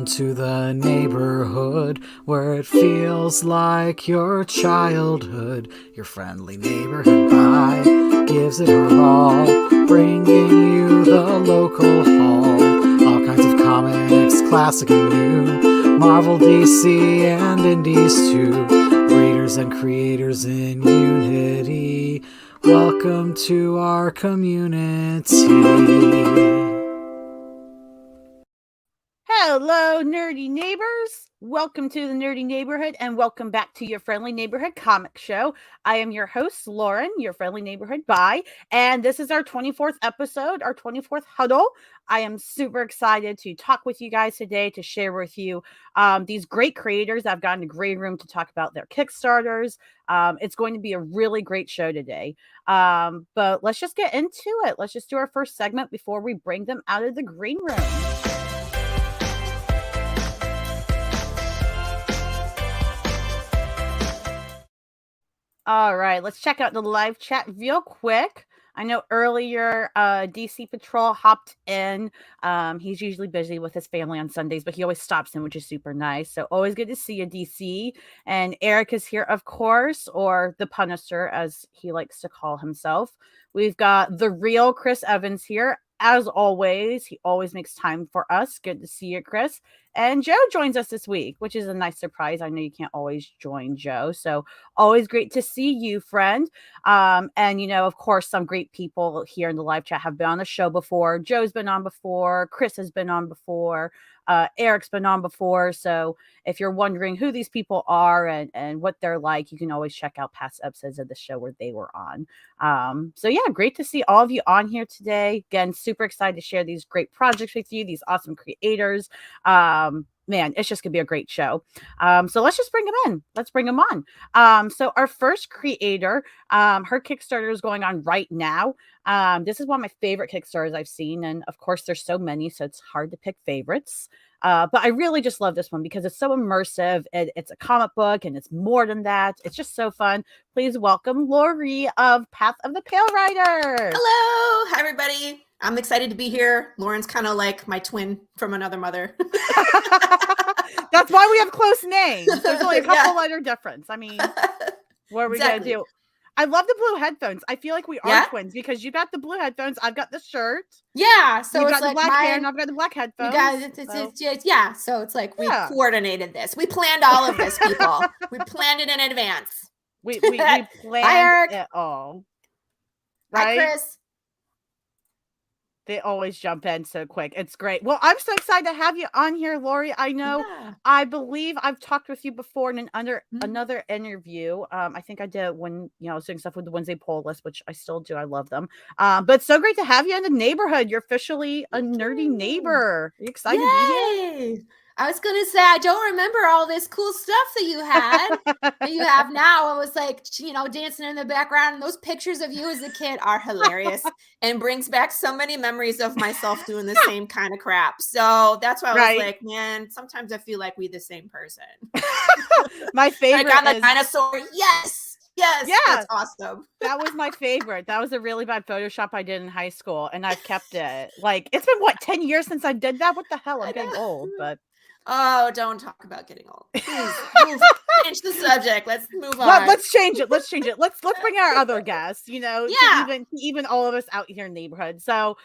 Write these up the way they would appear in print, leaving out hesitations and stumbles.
to the neighborhood where it feels like your childhood. Your friendly neighborhood pie gives it her all, bringing you the local haul. All kinds of comics, classic and new, Marvel, DC, and indies too. Readers and creators in unity. Welcome to our community. Hello, nerdy neighbors. Welcome to the Nerdy Neighborhood and welcome back to your friendly neighborhood comic show. I am your host, Lauren, your friendly neighborhood bye, and this is our 24th episode, our 24th huddle. I am super excited to talk with you guys today, to share with you these great creators. I've gotten a great room to talk about their Kickstarters. It's going to be a really great show today. But let's just get into it. Let's just do our first segment before we bring them out of the green room. All right, let's check out the live chat real quick. I know earlier DC Patrol hopped in. He's usually busy with his family on Sundays, but he always stops in, which is super nice. So always good to see you, DC. And Eric is here, of course, or the Punisher, as he likes to call himself. We've got the real Chris Evans here. As always, he always makes time for us. Good to see you, Chris. And Joe joins us this week, which is a nice surprise. I know you can't always join Joe. So always great to see you, friend. And, you know, of course, some great people here in the live chat have been on the show before. Joe's been on before. Chris has been on before. Eric's been on before. So if you're wondering who these people are and what they're like, you can always check out past episodes of the show where they were on. So yeah, great to see all of you on here today. Again, super excited to share these great projects with you, these awesome creators. Man, it's just gonna be a great show. So let's just bring them in. Let's bring them on. So our first creator, her Kickstarter is going on right now. This is one of my favorite Kickstarters I've seen. And of course, there's so many, so it's hard to pick favorites. But I really just love this one because it's so immersive. It's a comic book and it's more than that. It's just so fun. Please welcome Laurie of Path of the Pale Rider. Hello. Hi, everybody. I'm excited to be here. Lauren's kind of like my twin from another mother. That's why we have close names. There's only a couple letter difference. I mean, what are we going to do? I love the blue headphones. I feel like we are twins because you got the blue headphones. I've got the shirt. Yeah. So you it's got like the black hair and I've got the black headphones. You guys, yeah. So it's like we coordinated this. We planned all of this, people. We planned it in advance. We planned it all. Right? Hi, Chris. They always jump in so quick. It's great. Well, I'm so excited to have you on here, Laurie. I know, I believe I've talked with you before in another interview. I think I did when I was doing stuff with the Wednesday poll list, which I still do. I love them. But it's so great to have you in the neighborhood. You're officially a nerdy neighbor. Are you excited to be here? I was going to say, I don't remember all this cool stuff that you had, that you have now. I was like, dancing in the background. And those pictures of you as a kid are hilarious and brings back so many memories of myself doing the same kind of crap. So that's why I was like, man, sometimes I feel like we're the same person. My favorite like on the dinosaur. Yes. Yes. Yeah. That's awesome. That was my favorite. That was a really bad Photoshop I did in high school. And I've kept it. Like, it's been 10 years since I did that? What the hell? I'm getting old, but. Oh, don't talk about getting old. Please change the subject. Let's move on. Let's change it. Let's bring our other guests, even all of us out here in the neighborhood. So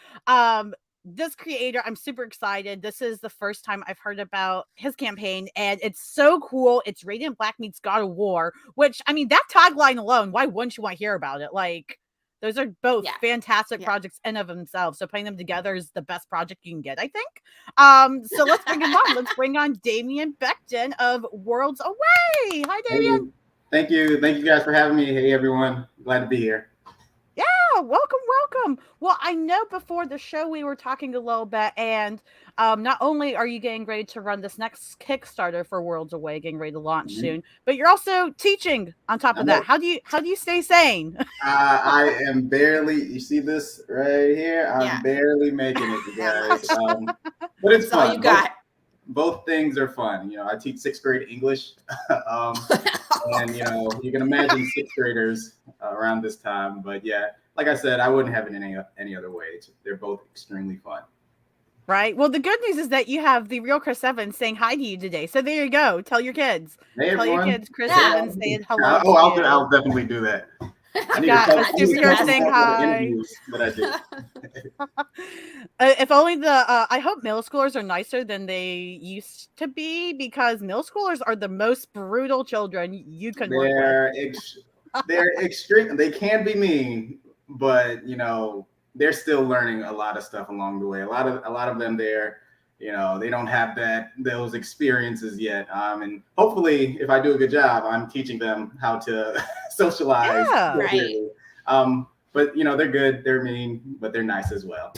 this creator, I'm super excited. This is the first time I've heard about his campaign, and it's so cool. It's Radiant Black meets God of War, which, I mean, that tagline alone, why wouldn't you want to hear about it? Like, those are both fantastic projects in of themselves. So putting them together is the best project you can get, I think. So let's bring him on. Let's bring on Damien Becton of Worlds Away. Hi, Damien. Thank you guys for having me. Hey, everyone. Glad to be here. Yeah, welcome. Well, I know before the show we were talking a little bit, and not only are you getting ready to run this next Kickstarter for Worlds Away, getting ready to launch soon, but you're also teaching on top of that. How do you stay sane? I am barely. You see this right here? I'm barely making it, you guys. But it's fun. All you got. Both things are fun. I teach 6th grade English, and you can imagine 6th graders around this time. But yeah, like I said, I wouldn't have it any other way. They're both extremely fun. Right. Well, the good news is that you have the real Chris Evans saying hi to you today. So there you go. Tell your kids. Hey, Tell your everyone. kids Chris Yeah. Evans saying hello to I'll you. I'll definitely do that. I need Got to a tell I need to superhero tell saying them all the hi. interviews that I did. If only I hope middle schoolers are nicer than they used to be, because middle schoolers are the most brutal children you can work with. They're extreme. They can be mean, but they're still learning a lot of stuff along the way. A lot of them they don't have those experiences yet. And hopefully, if I do a good job, I'm teaching them how to socialize. Yeah. appropriately. But they're good. They're mean, but they're nice as well.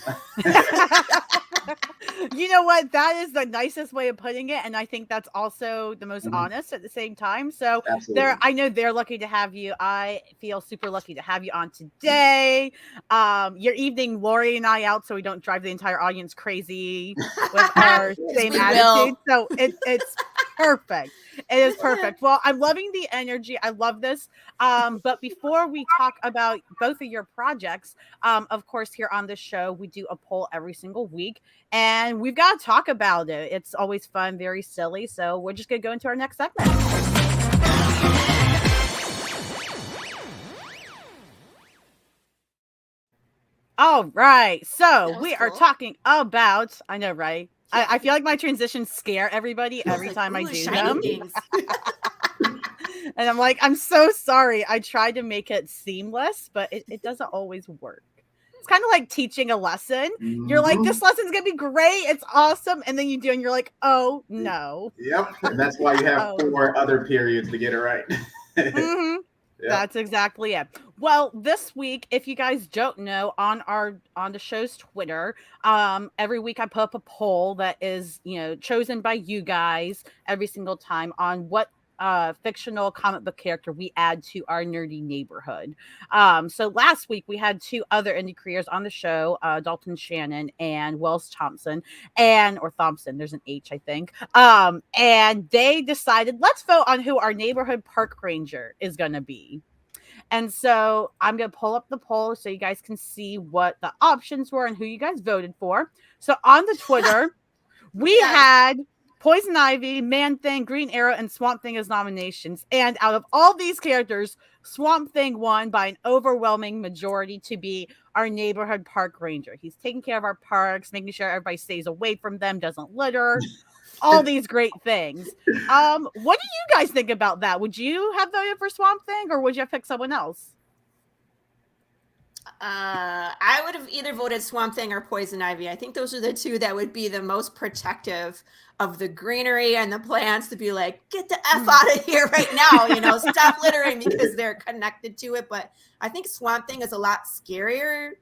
You know what? That is the nicest way of putting it, and I think that's also the most Mhm. honest at the same time. So Absolutely. I know they're lucky to have you. I feel super lucky to have you on today. You're evening Laurie and I out so we don't drive the entire audience crazy with our same we attitude. will. So it's perfect. It is perfect. Well, I'm loving the energy. I love this. But before we talk about both of your projects, of course, here on the show, we do a poll every single week, and we've got to talk about it. It's always fun, very silly. So we're just going to go into our next segment. All right. So we are cool. talking about, I know, right? I feel like my transitions scare everybody every Like, time I ooh, do shiny them. things. And I'm like, I'm so sorry. I tried to make it seamless, but it doesn't always work. It's kind of like teaching a lesson. You're like, Mhm. this lesson's gonna be great. It's awesome. And then you do, and you're like, oh no. Yep. And that's why you have Oh, 4 other periods to get it right. Mhm. Yep. That's exactly it. Well, this week, if you guys don't know, on the show's Twitter, every week I put up a poll that is, chosen by you guys every single time on what fictional comic book character we add to our nerdy neighborhood. So last week we had 2 other indie creators on the show, Dalton Shannon and Wells Thompson, or Thompson, there's an H, I think. And they decided, let's vote on who our neighborhood park ranger is going to be. And so I'm going to pull up the poll so you guys can see what the options were and who you guys voted for. So on the Twitter, we had Poison Ivy, Man Thing, Green Arrow, and Swamp Thing as nominations. And out of all these characters, Swamp Thing won by an overwhelming majority to be our neighborhood park ranger. He's taking care of our parks, making sure everybody stays away from them, doesn't litter, all these great things. What do you guys think about that? Would you have voted for Swamp Thing, or would you have picked someone else? I would have either voted Swamp Thing or Poison Ivy. I think those are the 2 that would be the most protective of the greenery and the plants, to be like, get the F out of here right now, stop littering, because they're connected to it. But I think Swamp Thing is a lot scarier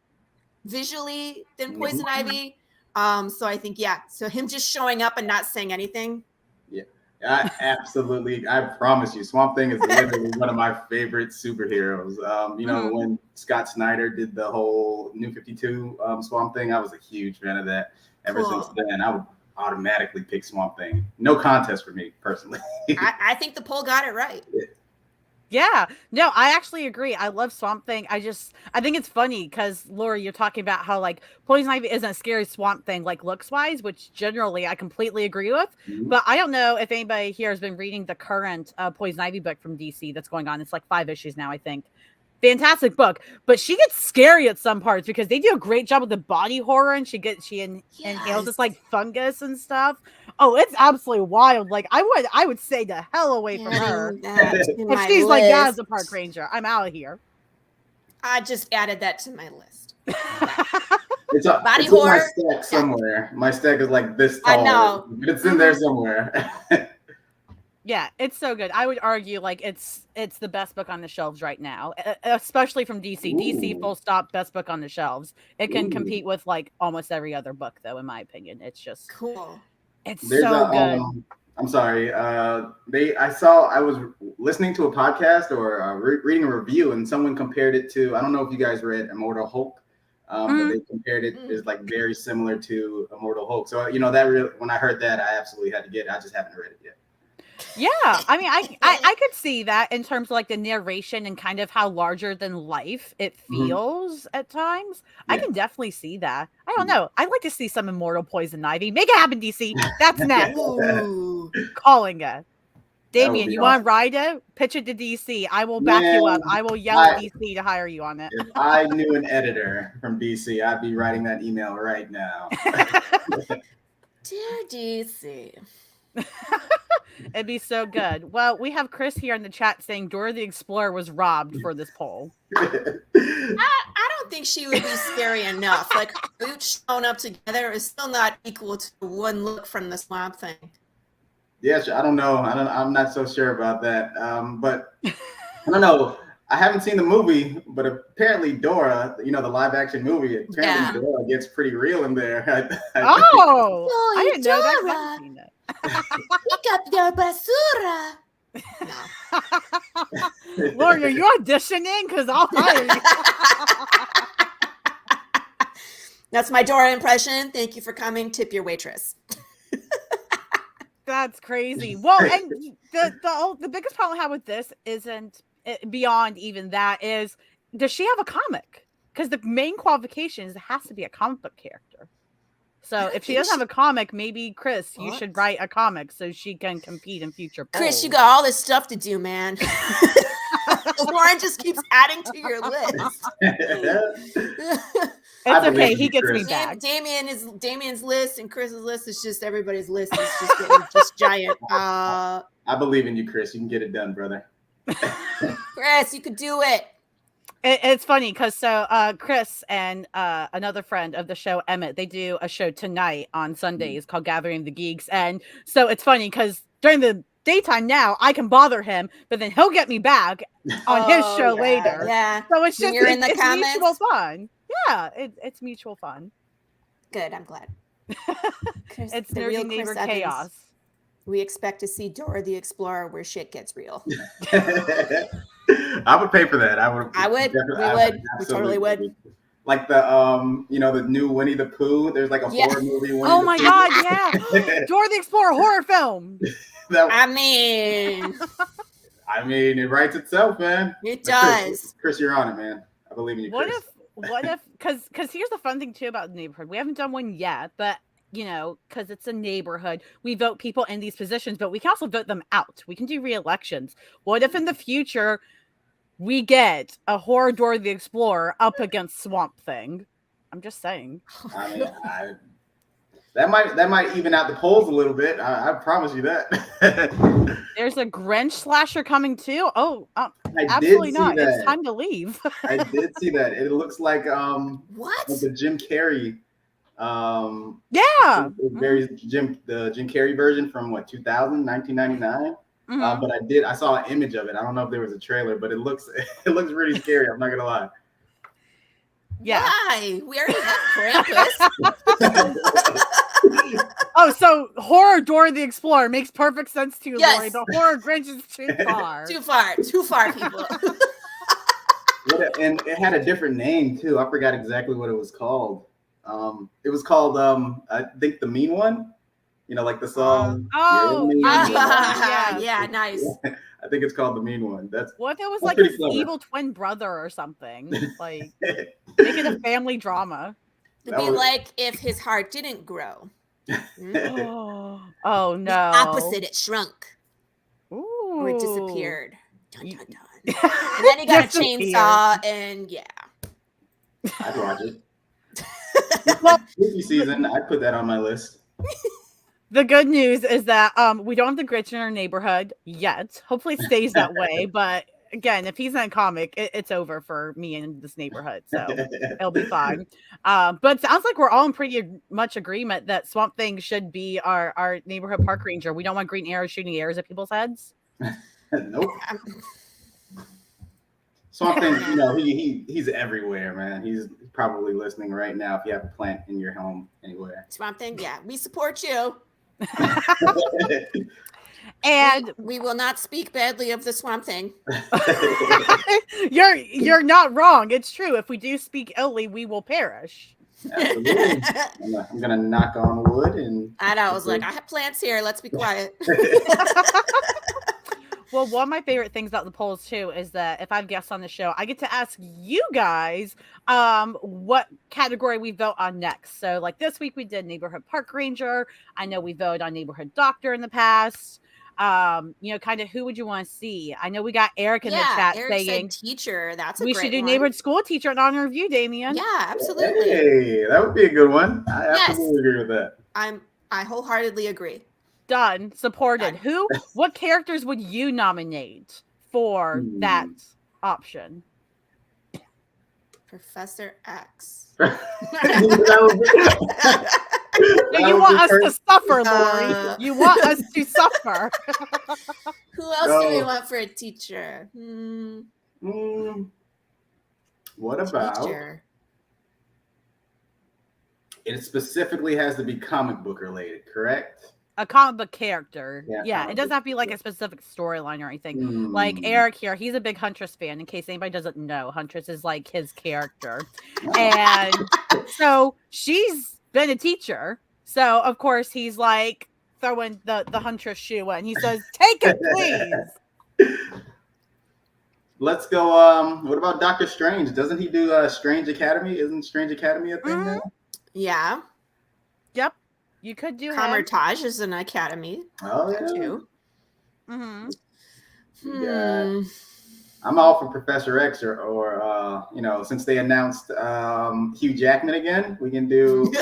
visually than Poison Ivy. So I think, so him just showing up and not saying anything. Yeah, absolutely. I promise you, Swamp Thing is literally one of my favorite superheroes. When Scott Snyder did the whole New 52 Swamp Thing, I was a huge fan of that. Ever since then, I would automatically pick Swamp Thing. No contest for me, personally. I think the poll got it right. Yeah, no, I actually agree. I love Swamp Thing. I think it's funny because, Laurie, you're talking about how like Poison Ivy isn't a scary Swamp Thing like looks wise, which generally I completely agree with. Mhm. But I don't know if anybody here has been reading the current Poison Ivy book from DC that's going on. It's like 5 issues now, I think. Fantastic book, but she gets scary at some parts because they do a great job with the body horror, and she inhales this like fungus and stuff. Oh, it's absolutely wild. Like I would say the hell away from her. If she's like that as a park ranger, I'm out of here. I just added that to my list. It's Body in horror. my stack somewhere. My stack is like this tall. I know. But it's in there somewhere. Yeah, it's so good. I would argue like it's the best book on the shelves right now, especially from DC. Ooh. DC full stop, best book on the shelves. It can Ooh. compete with like almost every other book, though, in my opinion. It's just cool. It's There's so good. I'm sorry. I was listening to a podcast or reading a review, and someone compared it to. I don't know if you guys read Immortal Hulk, but they compared it as like very similar to Immortal Hulk. So that really, when I heard that, I absolutely had to get it. I just haven't read it yet. Yeah, I mean, I could see that in terms of like the narration and kind of how larger than life it feels at times. I Yeah. can definitely see that. I don't know. I'd like to see some immortal poison ivy. Make it happen, DC. That's next. Ooh. Calling it. That would Damien, be you want awesome. to ride it? Pitch it to DC. I will back you up. I will yell at DC to hire you on it. If I knew an editor from DC, I'd be writing that email right now. Dear DC. It'd be so good. Well, we have Chris here in the chat saying Dora the Explorer was robbed for this poll. I don't think she would be scary enough. Like boots shown up together is still not equal to one look from the Swamp Thing. Yes, I don't know. I'm not so sure about that. But I don't know. I haven't seen the movie, but apparently Dora, the live action movie, apparently Dora gets pretty real in there. I didn't know that. 'Cause I haven't seen it. Pick up your basura. Laurie, are you auditioning? Because I'll hire you. That's my Dora impression. Thank you for coming. Tip your waitress. That's crazy. Well, and the biggest problem I have with this isn't beyond even that is, does she have a comic? Because the main qualification is it has to be a comic book character. So if she doesn't have a comic, maybe Chris, you should write a comic so she can compete in future polls. Chris, you got all this stuff to do, man. Lauren just keeps adding to your list. It's okay. He gets me back. Damien's list and Chris's list is just everybody's list is just getting just giant. I believe in you, Chris. You can get it done, brother. Chris, you could do it. It's funny because Chris and another friend of the show, Emmett, they do a show tonight on Sundays called Gathering the Geeks. And so it's funny because during the daytime now, I can bother him, but then he'll get me back on his show later. Yeah. So it's just in the it's comments. mutual fun. Yeah, it's mutual fun. Good, I'm glad. Chris, It's the nerdy real neighbor Chris Evans. chaos. We expect to see Dora the Explorer where shit gets real. I would pay for that. I would. We would. We totally would. Like the the new Winnie the Pooh. There's like a horror movie. Winnie Oh my God, yeah. Dora the Explorer horror film. I mean, it writes itself, man. It does. Chris, you're on it, man. I believe in you, Chris. What if because here's the fun thing too about the neighborhood. We haven't done one yet, but because it's a neighborhood, we vote people in these positions, but we can also vote them out. We can do re-elections. What if in the future we get a horror Dora the Explorer up against Swamp Thing? I'm just saying. I mean, that might even out the polls a little bit. I promise you that. There's a Grinch slasher coming too. Oh, absolutely not. That. It's time to leave. I did see that. It looks like what? Like the Jim Carrey. Yeah. The Jim Carrey version from 1999. But I saw an image of it. I don't know if there was a trailer, but it looks really scary. I'm not gonna lie. Yeah. Why? We already have Krampus. Oh, so horror Dora the Explorer makes perfect sense to you, Yes. Laurie. The horror Grinch is too far. Too far, people. And it had a different name too. I forgot exactly what it was called. It was called I think The Mean One. Like the song. Yeah, nice. I think it's called The Mean One. What if it was like his evil twin brother or something? Like make it a family drama. It'd be like if his heart didn't grow. Oh no. The opposite, it shrunk. Ooh. Or it disappeared. Dun, dun, dun. And then he got a chainsaw and yeah. I'd watch it. Well, spooky season, I'd put that on my list. The good news is that we don't have the Grinch in our neighborhood yet. Hopefully it stays that way. But again, if he's in a comic, it's over for me in this neighborhood. So it'll be fine. But it sounds like we're all in pretty much agreement that Swamp Thing should be our neighborhood park ranger. We don't want Green Arrow shooting arrows at people's heads. Nope. Swamp Thing, he's everywhere, man. He's probably listening right now if you have a plant in your home anywhere. Swamp Thing, yeah. We support you. And we will not speak badly of the Swamp Thing. You're not wrong. It's true. If we do speak illy, we will perish. Absolutely. I'm gonna knock on wood and. I know. I was like, I have plants here. Let's be quiet. Well, one of my favorite things about the polls too is that if I have guests on the show, I get to ask you guys what category we vote on next. So like this week we did Neighborhood Park Ranger. I know we voted on Neighborhood Doctor in the past. You know, kind of who would you want to see? I know we got Eric in the chat Eric saying said teacher. That's a we great should do one. Neighborhood School Teacher in honor of you, Damien. Yeah, absolutely. Hey, that would be a good one. I absolutely agree with that. I wholeheartedly agree. Done. Supported. Done. What characters would you nominate for that option? Professor X. You want us to suffer, Laurie. You want us to suffer. Who else do we want for a teacher? What about? Teacher. It specifically has to be comic book related, correct? A comic book character. Yeah, It doesn't have to be like a specific storyline or anything. Like Eric here, he's a big Huntress fan. In case anybody doesn't know, Huntress is like his character. And so she's been a teacher. So of course he's like throwing the Huntress shoe in. He says, "Take it, please." Let's go. What about Doctor Strange? Doesn't he do Strange Academy? Isn't Strange Academy a thing now? Yeah. Yep. You could do Comertage is an academy. Oh yeah. Too. Yeah. I'm all for Professor X or you know, since they announced Hugh Jackman again, we can do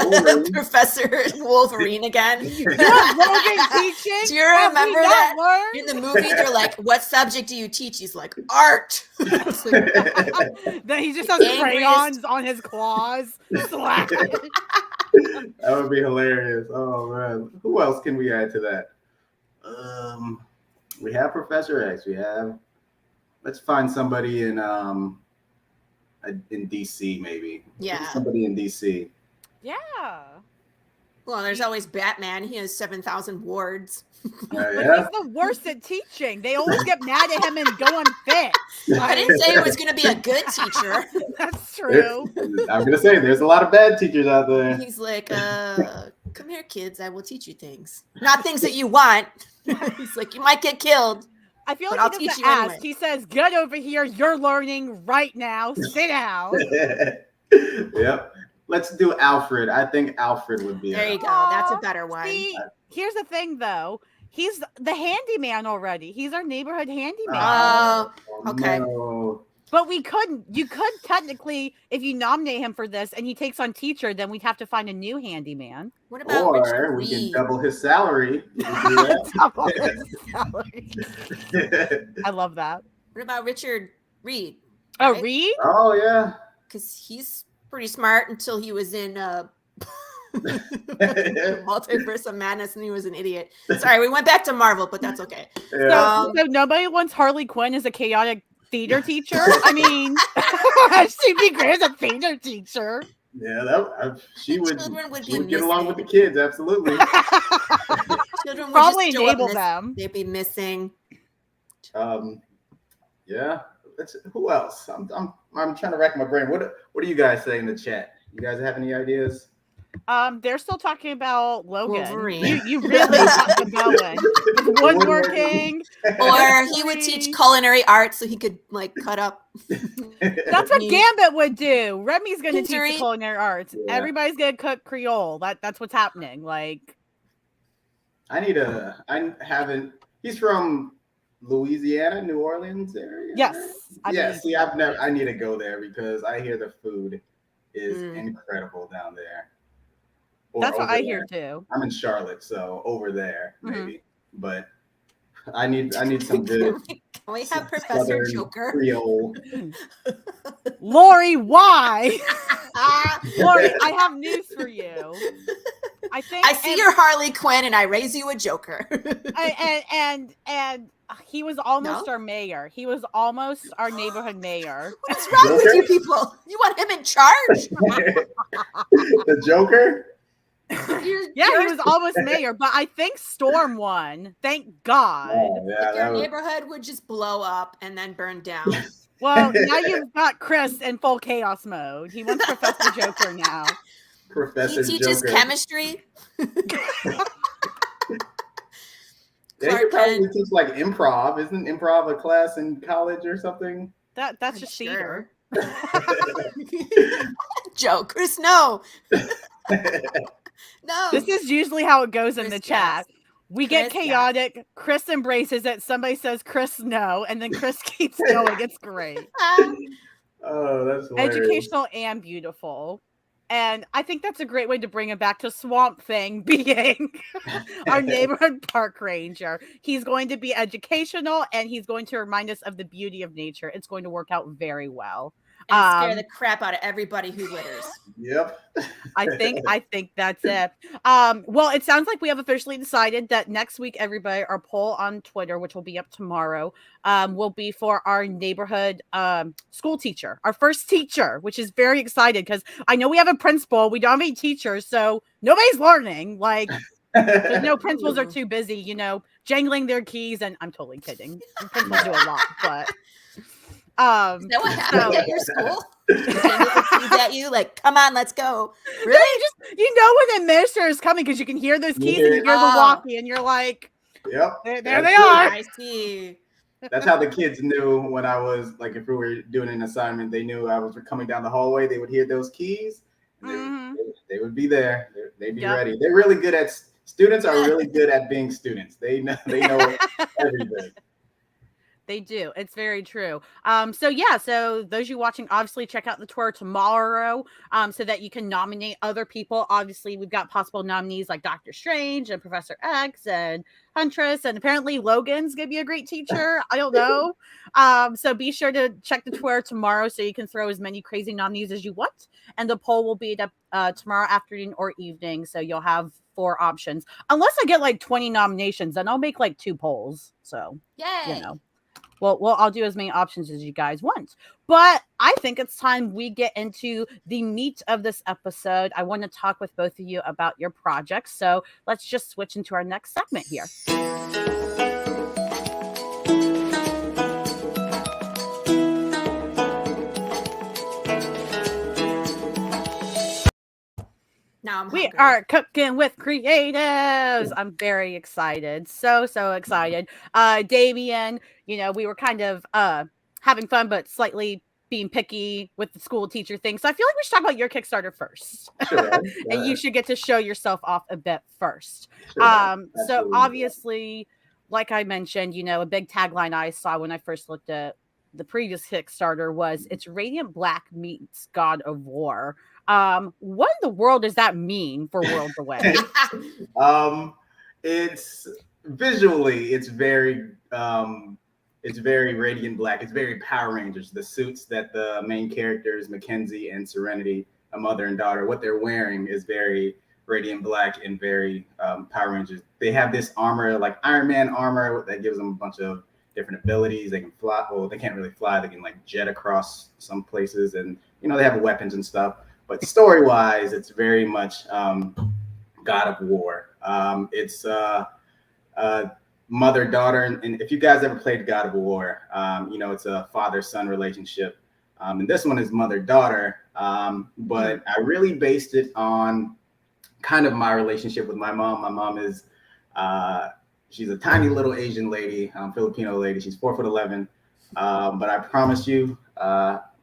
Professor Wolverine again. teaching. Do you remember that? In the movie, they're like, "What subject do you teach?" He's like, "Art." Then he just has crayons on his claws. That would be hilarious. Oh man, who else can we add to that? We have Professor X. We have. Let's find somebody in DC maybe. Yeah. Somebody in DC. Yeah. Well, there's always Batman. He has 7,000 wards. But he's the worst at teaching. They always get mad at him and go on fits. I didn't say he was going to be a good teacher. That's true. I'm going to say there's a lot of bad teachers out there. He's like, come here, kids. I will teach you things. Not things that you want. He's like, you might get killed. I feel like he doesn't ask. Anyway. He says, "Get over here. You're learning right now. Sit down." Yep. Let's do Alfred. I think Alfred would be. There you go. That's a better one. See, here's the thing, though. He's the handyman already. He's our neighborhood handyman. Oh, okay. No. But you could technically, if you nominate him for this and he takes on teacher, then we'd have to find a new handyman. What about Richard Reed? Can double his salary. Double his salary. I love that. What about Richard Reed? Right? Oh, Reed? Oh, yeah. Because he's pretty smart until he was in Multiverse of Madness and he was an idiot. Sorry, we went back to Marvel, but that's okay. Yeah. So nobody wants Harley Quinn as a chaotic theater teacher. I mean, she'd be great as a theater teacher. Yeah, she would get along with the kids. Absolutely. Children would probably enable them. They'd be missing. Yeah. Who else? I'm trying to rack my brain. What do you guys say in the chat? You guys have any ideas? They're still talking about Logan. Wolverine. You really got them going. With woodworking. Or he would teach culinary arts so he could like cut up. That's what Gambit would do. Remy's gonna teach the culinary arts. Yeah. Everybody's gonna cook Creole. That's what's happening. Like he's from Louisiana, New Orleans area. Yes. See, I need to go there because I hear the food is incredible down there. That's what I hear too. I'm in Charlotte, so over there maybe. But I need some good. Can we have Professor Joker? Creole. Laurie, why? Laurie, I have news for you. I see your Harley Quinn and I raise you a Joker. and he was almost our mayor. He was almost our neighborhood mayor. What is wrong with you people? You want him in charge? The Joker? He was almost mayor, but I think Storm won. Thank God. Your neighborhood would just blow up and then burn down. Well, now you've got Chris in full chaos mode. He wants Professor Joker now. Professor He teaches Joker. chemistry. Yeah, he could probably teach like improv. Isn't improv a class in college or something? That's just theater. Jokers, no. No. This is usually how it goes in Chris, the chat. yes. We Chris, get chaotic. Chris embraces it. Somebody says Chris no, and then Chris keeps going. It's great. Oh, that's hilarious. Educational and beautiful. And I think that's a great way to bring it back to Swamp Thing being our neighborhood park ranger. He's going to be educational and he's going to remind us of the beauty of nature. It's going to work out very well. And scare the crap out of everybody who litters. Yep. I think that's it. Well, it sounds like we have officially decided that next week, everybody, our poll on Twitter, which will be up tomorrow, will be for our neighborhood school teacher, our first teacher, which is very excited because I know we have a principal, we don't have any teachers, so nobody's learning. Like, because no principals are too busy, you know, jangling their keys, and I'm totally kidding. Principals do a lot, but. Is that what happened at your school? At you, like, come on, let's go. Really? You know when the administrator is coming because you can hear those keys and you hear the walkie, and you're like, "Yep, there they are." I see. That's how the kids knew when I was like, if we were doing an assignment, they knew I was coming down the hallway. They would hear those keys. They would be there. They'd be ready. They're really good at. Students are really good at being students. They know everything. They do. It's very true. So those you watching, obviously check out the tour tomorrow so that you can nominate other people. Obviously, we've got possible nominees like Dr. Strange and Professor X and Huntress, and apparently Logan's gonna be a great teacher. I don't know. So be sure to check the tour tomorrow so you can throw as many crazy nominees as you want. And the poll will be up tomorrow afternoon or evening. So you'll have 4 options. Unless I get like 20 nominations, then I'll make like 2 polls. So yay. You know. Well, I'll do as many options as you guys want. But I think it's time we get into the meat of this episode. I want to talk with both of you about your projects. So let's just switch into our next segment here. Now I'm we hungry. are cooking with creatives. I'm very excited. So excited. Damien, you know, we were kind of having fun, but slightly being picky with the school teacher thing. So I feel like we should talk about your Kickstarter first. Sure. And you should get to show yourself off a bit first. Sure. So obviously, like I mentioned, you know, a big tagline I saw when I first looked at the previous Kickstarter was "It's Radiant Black meets God of War." What in the world does that mean for Worlds Away? It's visually, it's very Radiant Black. It's very Power Rangers. The suits that the main characters, Mackenzie and Serenity, a mother and daughter, what they're wearing is very Radiant Black and very Power Rangers. They have this armor, like Iron Man armor, that gives them a bunch of different abilities. They can fly. Well, they can't really fly. They can like jet across some places, and you know they have weapons and stuff. But story-wise, it's very much God of War. It's mother-daughter, and if you guys ever played God of War, you know it's a father-son relationship. And this one is mother-daughter, but I really based it on kind of my relationship with my mom. My mom is she's a tiny little Asian lady, Filipino lady. She's 4'11", but I promise you.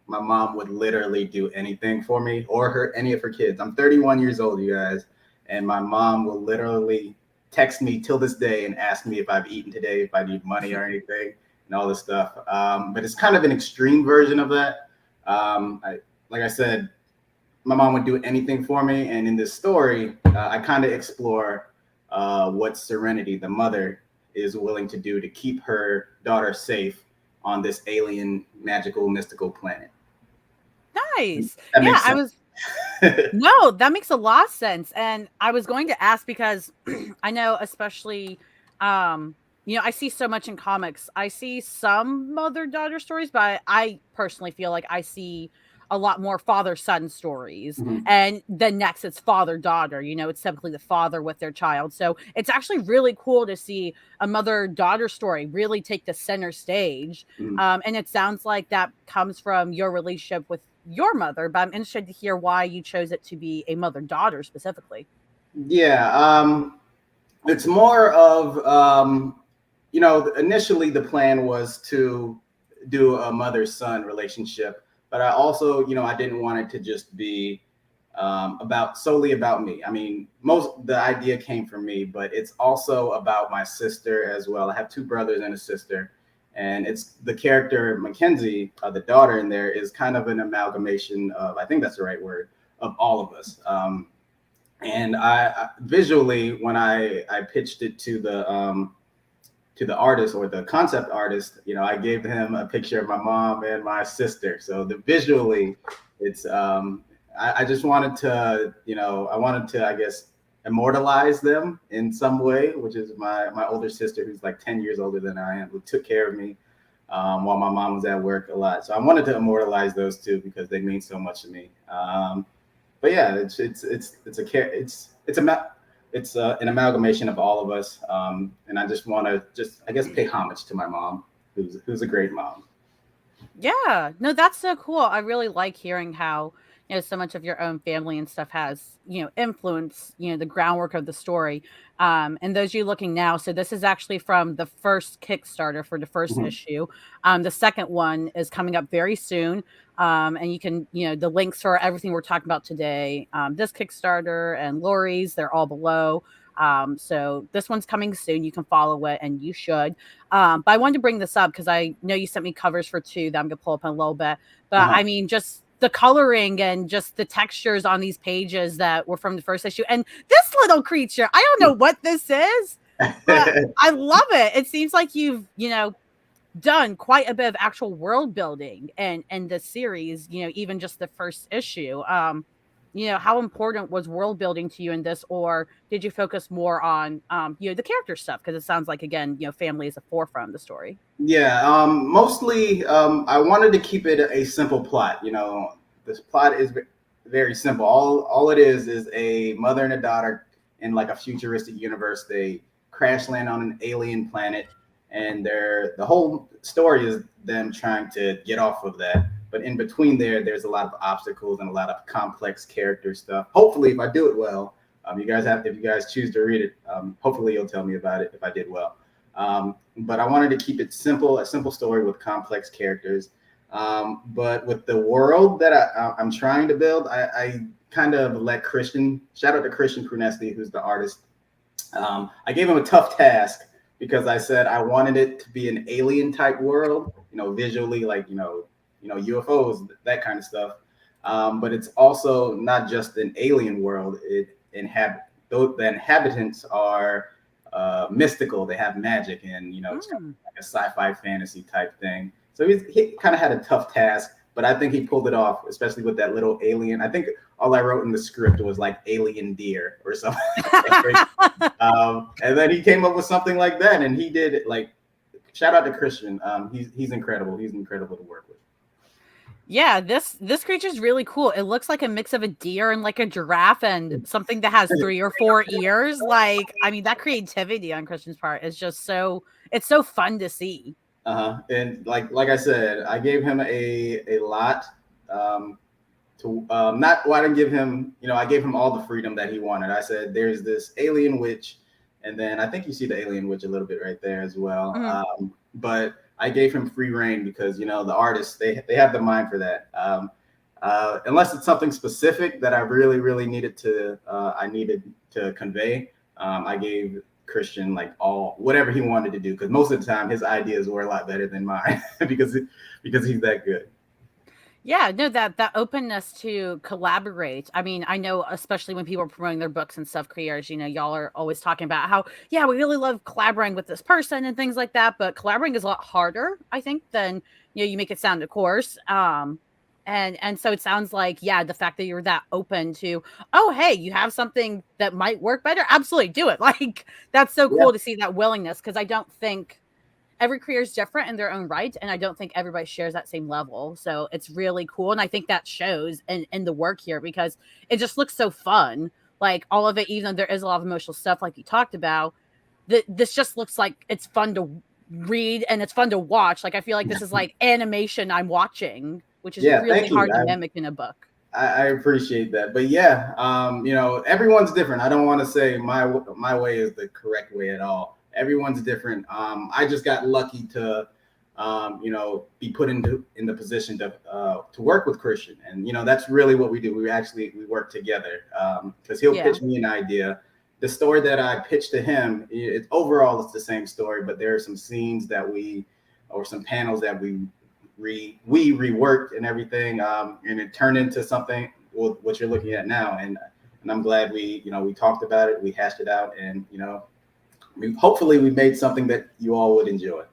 My mom would literally do anything for me or any of her kids. I'm 31 years old, you guys, and my mom will literally text me till this day and ask me if I've eaten today, if I need money or anything, and all this stuff. But it's kind of an extreme version of that. Like I said, my mom would do anything for me, and in this story, I kind of explore what Serenity, the mother, is willing to do to keep her daughter safe on this alien, magical, mystical planet. Nice. Yeah, No, that makes a lot of sense. And I was going to ask because I know, especially, you know, I see so much in comics. I see some mother-daughter stories, but I personally feel like I see a lot more father-son stories. Mhm. And then next it's father-daughter, it's typically the father with their child. So it's actually really cool to see a mother-daughter story really take the center stage. Mhm. And it sounds like that comes from your relationship with your mother, but I'm interested to hear why you chose it to be a mother-daughter specifically. Yeah, it's more of initially the plan was to do a mother-son relationship, but I also, I didn't want it to just be solely about me. I mean, the idea came from me, but it's also about my sister as well. I have two brothers and a sister, and it's the character Mackenzie, the daughter in there, is kind of an amalgamation of, I think that's the right word, of all of us. And I visually, when I pitched it to the artist or the concept artist, I gave him a picture of my mom and my sister. So visually, it's I just wanted to, I guess, immortalize them in some way, which is my older sister, who's like 10 years older than I am, who took care of me while my mom was at work a lot. So I wanted to immortalize those two because they mean so much to me. But yeah, it's an amalgamation of all of us, and I just want to I guess pay homage to my mom, who's a great mom. Yeah, no, that's so cool. I really like hearing how, so much of your own family and stuff has, influence, the groundwork of the story. And those you looking now, so this is actually from the first Kickstarter for the first Mhm. issue. The second one is coming up very soon. And you can, the links for everything we're talking about today, this Kickstarter and Laurie's, they're all below. So this one's coming soon. You can follow it, and you should. But I wanted to bring this up because I know you sent me covers for two that I'm gonna pull up in a little bit. But I mean, just the coloring and just the textures on these pages that were from the first issue, and this little creature, I don't know what this is, but I love it. It seems like you've done quite a bit of actual world building and the series, even just the first issue. How important was world building to you in this, or did you focus more on the character stuff? Because it sounds like, again, family is a forefront of the story. Yeah, mostly I wanted to keep it a simple plot. This plot is very simple. All it is a mother and a daughter in like a futuristic universe. They crash land on an alien planet, and the whole story is them trying to get off of that. But in between there's a lot of obstacles and a lot of complex character stuff. Hopefully, if I do it well, if you guys choose to read it, hopefully you'll tell me about it if I did well. But I wanted to keep it simple, a simple story with complex characters. But with the world that I'm trying to build, I kind of let shout out to Christian Prunesti, who's the artist. I gave him a tough task because I said I wanted it to be an alien type world, visually, like, UFOs, that kind of stuff. But it's also not just an alien world. The inhabitants are mystical. They have magic, and it's kind of like a sci-fi fantasy type thing. So he kind of had a tough task, but I think he pulled it off, especially with that little alien. I think all I wrote in the script was like alien deer or something. And then he came up with something like that, and he did it. Like, shout out to Christian. He's incredible. He's incredible to work with. Yeah, this creature is really cool. It looks like a mix of a deer and like a giraffe and something that has 3 or 4 ears. Like, I mean, that creativity on Christian's part is just it's so fun to see. And like I said, I gave him a lot I didn't give him, I gave him all the freedom that he wanted. I said, there's this alien witch, and then I think you see the alien witch a little bit right there as well. Mm-hmm. But I gave him free reign because, the artists, they have the mind for that. Unless it's something specific that I really, really needed to convey. I gave Christian like whatever he wanted to do, because most of the time his ideas were a lot better than mine because he's that good. Yeah, no, that openness to collaborate. I mean, I know, especially when people are promoting their books and stuff, creators, y'all are always talking about how, yeah, we really love collaborating with this person and things like that. But collaborating is a lot harder, I think, than, you make it sound, of course. And so it sounds like, yeah, the fact that you're that open to, oh, hey, you have something that might work better. Absolutely do it. Like, that's so cool to see that willingness, because I don't think every creator is different in their own right, and I don't think everybody shares that same level. So it's really cool, and I think that shows in the work here because it just looks so fun. Like all of it, even though there is a lot of emotional stuff, like you talked about, this just looks like it's fun to read and it's fun to watch. Like I feel like this is like animation I'm watching, which is Yeah, really thank you. hard to mimic in a book. I appreciate that. But yeah, you know, everyone's different. I don't want to say my way is the correct way at all. Everyone's different. I just got lucky to, you know, be put in the position to work with Christian, and you know, that's really what we do. We work together because he'll pitch me an idea. The story that I pitched to him, overall it's the same story, but there are some scenes or some panels that we reworked and everything, and it turned into something what you're looking at now. And I'm glad we talked about it, we hashed it out, and you know, hopefully we made something that you all would enjoy.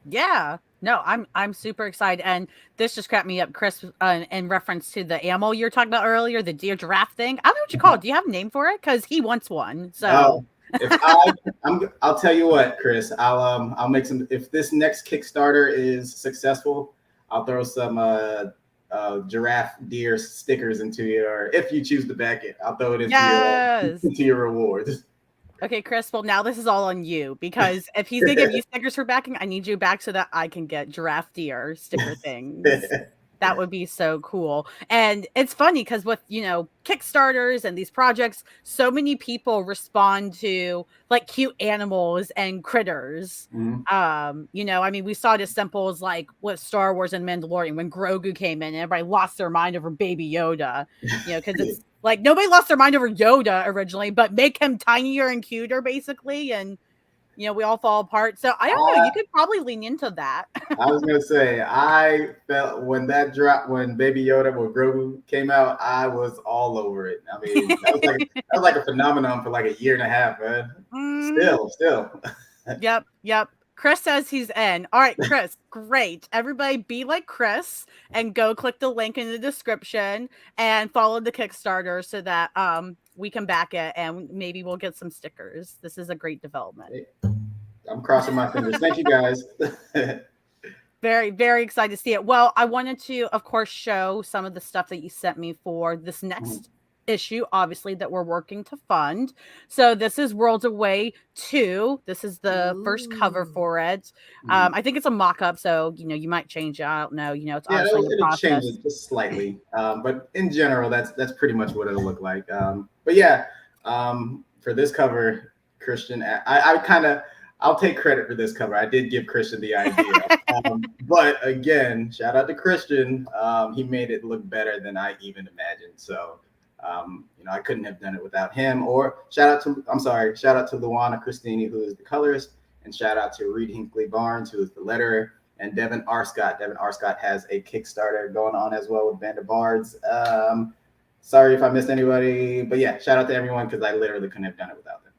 Yeah. No, I'm super excited, and this just cracked me up, Chris, in reference to the animal you were talking about earlier, the deer giraffe thing. I don't know what you call it. Do you have a name for it? Because he wants one. So I'll tell you what, Chris. I'll make some. If this next Kickstarter is successful, I'll throw some giraffe deer stickers into your. If you choose to back it, I'll throw it into your rewards. Okay, Chris. Well, now this is all on you because if he's gonna give you stickers for backing, I need you back so that I can get giraffe deer sticker things. That would be so cool. And it's funny because with, you know, Kickstarters and these projects, so many people respond to like cute animals and critters. Mm-hmm. You know, I mean, we saw it as simple as like with Star Wars and Mandalorian when Grogu came in and everybody lost their mind over Baby Yoda, you know, because it's like nobody lost their mind over Yoda originally, but make him tinier and cuter basically. And you know, we all fall apart. So I don't know. You could probably lean into that. I was gonna say, I felt when Baby Yoda or Grogu came out, I was all over it. I mean, that was like a phenomenon for like a year and a half, man. Still. Yep. Chris says he's in. All right, Chris, great. Everybody be like Chris and go click the link in the description and follow the Kickstarter so that we can back it and maybe we'll get some stickers. This is a great development. I'm crossing my fingers. Thank you, guys. Very, very excited to see it. Well, I wanted to, of course, show some of the stuff that you sent me for this next issue, obviously, that we're working to fund. So this is Worlds Away 2. This is the first cover for it. I think it's a mock-up, so, you know, you might change it. I don't know. You know, it's obviously in the process. It'll change it just slightly. But in general, that's pretty much what it'll look like. But yeah, for this cover, Christian, I'll take credit for this cover. I did give Christian the idea. But again, shout out to Christian. He made it look better than I even imagined. So, you know, I couldn't have done it without him. Or shout out to Luana Christini, who is the colorist, and shout out to Reed Hinckley Barnes, who is the letterer, and Devin R. Scott. Devin R. Scott has a Kickstarter going on as well with Band of Bards. Sorry if I missed anybody, but yeah, shout out to everyone because I literally couldn't have done it without them.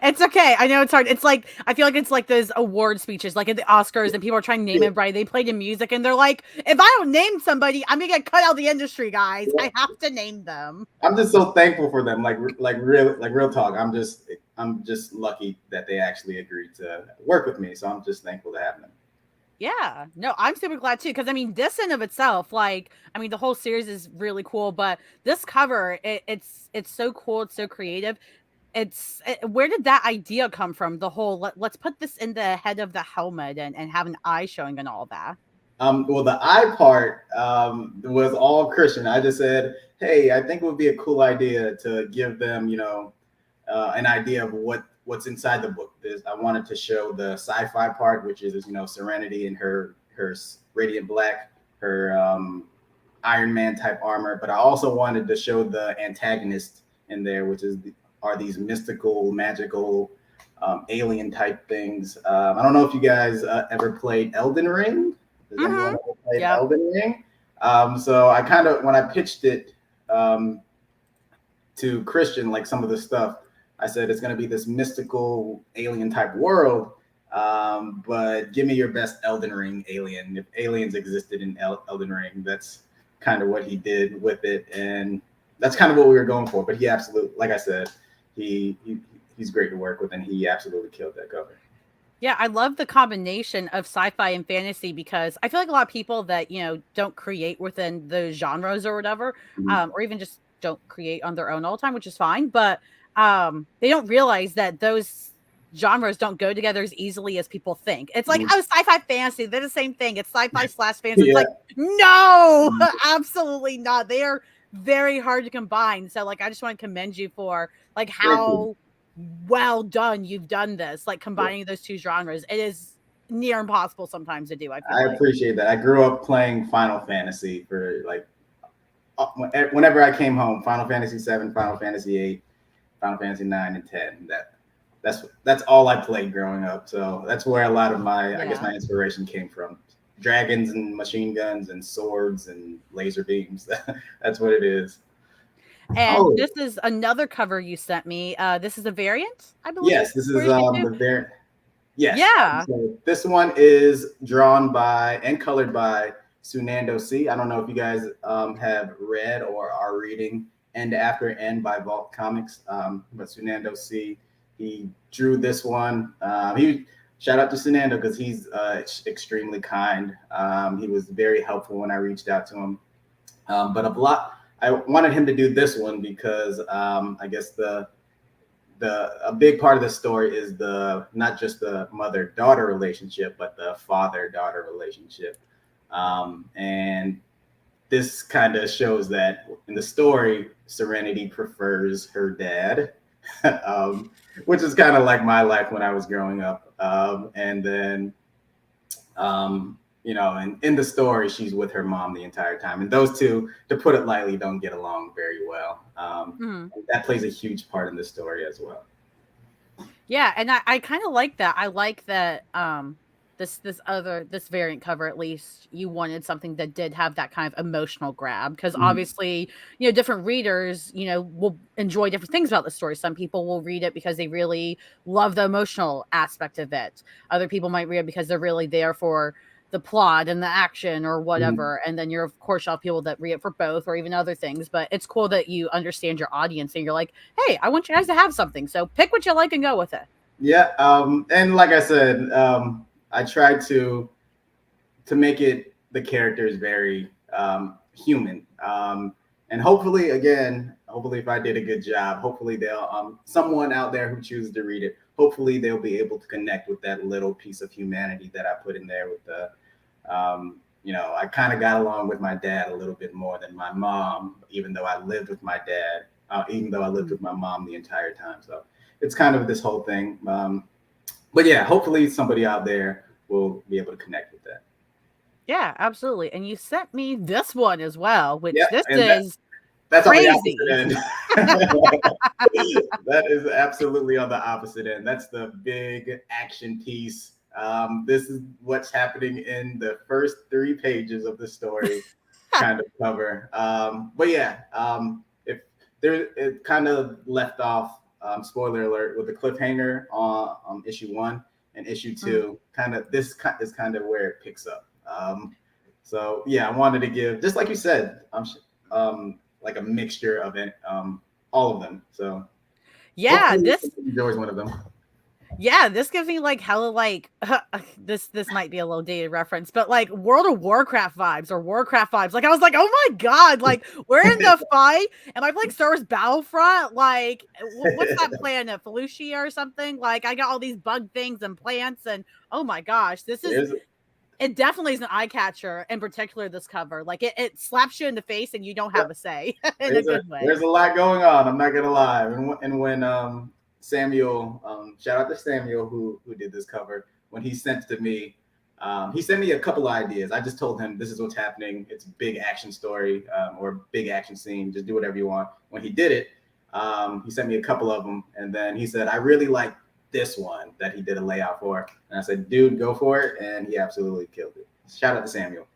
It's okay. I know it's hard. It's like, I feel like it's like those award speeches, like at the Oscars, and people are trying to name it right. They play the music and they're like, if I don't name somebody, I'm going to get cut out of the industry, guys. I have to name them. I'm just so thankful for them. Like real talk. I'm just lucky that they actually agreed to work with me. So I'm just thankful to have them. Yeah, no, I'm super glad too. Cause I mean, this in of itself, like, I mean, the whole series is really cool, but this cover, it's so cool. It's so creative. Where did that idea come from? The whole let's put this in the head of the helmet and have an eye showing and all that. Well, the eye part was all Christian. I just said, hey, I think it would be a cool idea to give them, you know, an idea of what's inside the book. I wanted to show the sci-fi part, which is, you know, Serenity and her radiant black, her Iron Man type armor, but I also wanted to show the antagonist in there, which are these mystical, magical, alien type things. I don't know if you guys ever played Elden Ring. Does anyone ever play Elden Ring? So I kind of, when I pitched it to Christian, like some of the stuff, I said it's going to be this mystical alien type world, but give me your best Elden Ring alien. If aliens existed in Elden Ring, that's kind of what he did with it, and that's kind of what we were going for. But he absolutely, like I said, he's great to work with, and he absolutely killed that cover. Yeah, I love the combination of sci-fi and fantasy because I feel like a lot of people that, don't create within those genres or whatever, Mhm. or even just don't create on their own all the time, which is fine, but they don't realize that those genres don't go together as easily as people think. It's like, Mhm. oh, sci-fi fantasy, they're the same thing. It's sci-fi slash fantasy. It's Yeah. like, no, Mhm. absolutely not. They are very hard to combine. So like I just want to commend you for like Thank you. how well done you've done this, like Yeah. combining those two genres. It is near impossible sometimes to do, I feel I like. appreciate that. I grew up playing Final Fantasy for like whenever I came home, Final Fantasy 7, Final Fantasy 8, Final Fantasy 9 and 10. That's all I played growing up. So that's where a lot of I guess Yeah. my inspiration came from. Dragons and machine guns and swords and laser beams. That's what it is. And Oh, this is another cover you sent me. This is a variant, I believe, yes, this for is issue two. the very yes. Yeah. So this one is drawn by and colored by Sunando C. I don't know if you guys have read or are reading End After End by Vault Comics, but Sunando C. He drew this one. He shout out to Sunando because he's extremely kind. He was very helpful when I reached out to him. But I wanted him to do this one because I guess a big part of the story is the not just the mother-daughter relationship, but the father-daughter relationship. And this kind of shows that in the story, Serenity prefers her dad, which is kind of like my life when I was growing up. And then, and in the story, she's with her mom the entire time. And those two, to put it lightly, don't get along very well. Mhm. That plays a huge part in the story as well. Yeah, and I kind of like that. I like that this variant cover, at least you wanted something that did have that kind of emotional grab because Mhm. obviously, different readers, will enjoy different things about the story. Some people will read it because they really love the emotional aspect of it. Other people might read it because they're really there for the plot and the action or Mhm. whatever. And then you're of course you'll have people that read it for both or even other things. But it's cool that you understand your audience and you're like, hey, I want you guys to have something. So pick what you like and go with it. Yeah, and like I said, I tried to make it the characters very human, and hopefully, if I did a good job, hopefully they'll someone out there who chooses to read it, hopefully they'll be able to connect with that little piece of humanity that I put in there with the, I kind of got along with my dad a little bit more than my mom, even though I lived with my dad, even though I lived with my mom the entire time. So it's kind of this whole thing. But yeah, hopefully somebody out there will be able to connect with that. Yeah, absolutely. And you sent me this one as well, Yeah, which this and is that's on the crazy. opposite end. That is absolutely on the opposite end. That's the big action piece. This is what's happening in the first 3 pages of the story kind of cover. But yeah, if there, it kind of left off, spoiler alert, with the cliffhanger on issue 1 and issue 2. Kind of this is kind of where it picks up. So yeah, I wanted to give, just like you said, like a mixture of it, all of them. So Yeah, hopefully this somebody enjoys one of them. yeah, this gives me like hella like this might be a little dated reference, but like World of Warcraft vibes or Warcraft vibes. Like I was like, oh my god, like we're in the fight. Am I playing Star Wars Battlefront? Like what's that planet? Felucia or something? Like I got all these bug things and plants and oh my gosh, There's it definitely is an eye catcher, in particular this cover. Like it slaps you in the face and you don't have a say in a good way. there's a lot going on. I'm not gonna lie. And when Samuel, shout out to Samuel who did this cover. When he sent to me, he sent me a couple of ideas. I just told him this is what's happening. It's a big action story or big action scene. Just do whatever you want. When he did it, he sent me a couple of them, and then he said, I really like this one that he did a layout for. And I said, dude, go for it. And he absolutely killed it. Shout out to Samuel.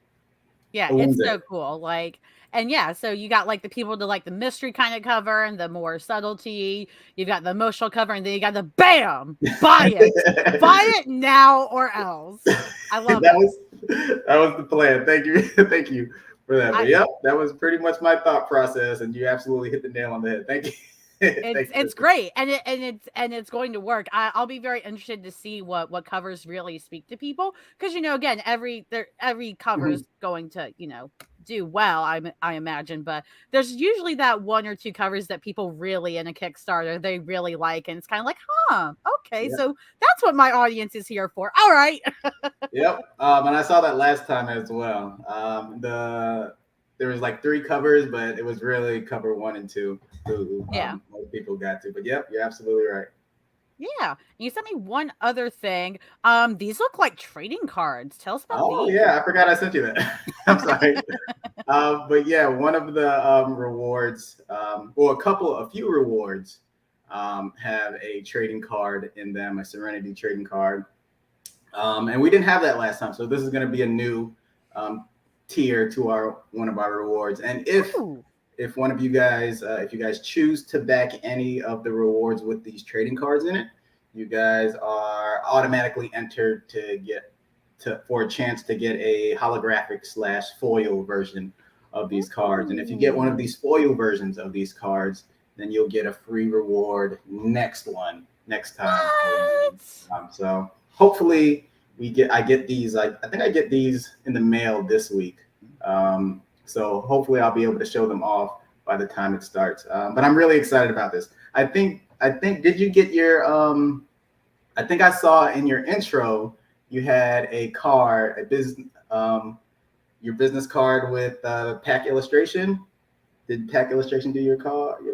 Yeah, A it's Wednesday. so cool. Like, and yeah, so you got like the people to like the mystery kind of cover and the more subtlety. You've got the emotional cover, and then you got the bam, buy it now or else. I love That was the plan. Thank you. Thank you for that. But yep, that was pretty much my thought process. And you absolutely hit the nail on the head. Thank you. It's great, and it's going to work. I'll be very interested to see what covers really speak to people, because again, every cover is going to do well. I imagine, but there's usually that one or two covers that people really in a Kickstarter they really like, and it's kind of like, okay, Yeah. so that's what my audience is here for. All right. Yep. And I saw that last time as well. There was like 3 covers, but it was really cover 1 and 2 who most people got to. But yep, you're absolutely right. Yeah. You sent me one other thing. These look like trading cards. Tell us about Oh these. yeah, I forgot I sent you that. I'm sorry. But yeah, one of the rewards, a few rewards have a trading card in them, a Serenity trading card. And we didn't have that last time, so this is going to be a new tier to one of our rewards. And if one of you guys, if you guys choose to back any of the rewards with these trading cards in it, you guys are automatically entered for a chance to get a holographic / foil version of these cards. And if you get one of these foil versions of these cards, then you'll get a free reward next time. So hopefully I get these. I think I get these in the mail this week. So hopefully I'll be able to show them off by the time it starts. But I'm really excited about this. I think did you get your I think I saw in your intro you had a card, your business card with pack illustration. Did Pack Illustration do your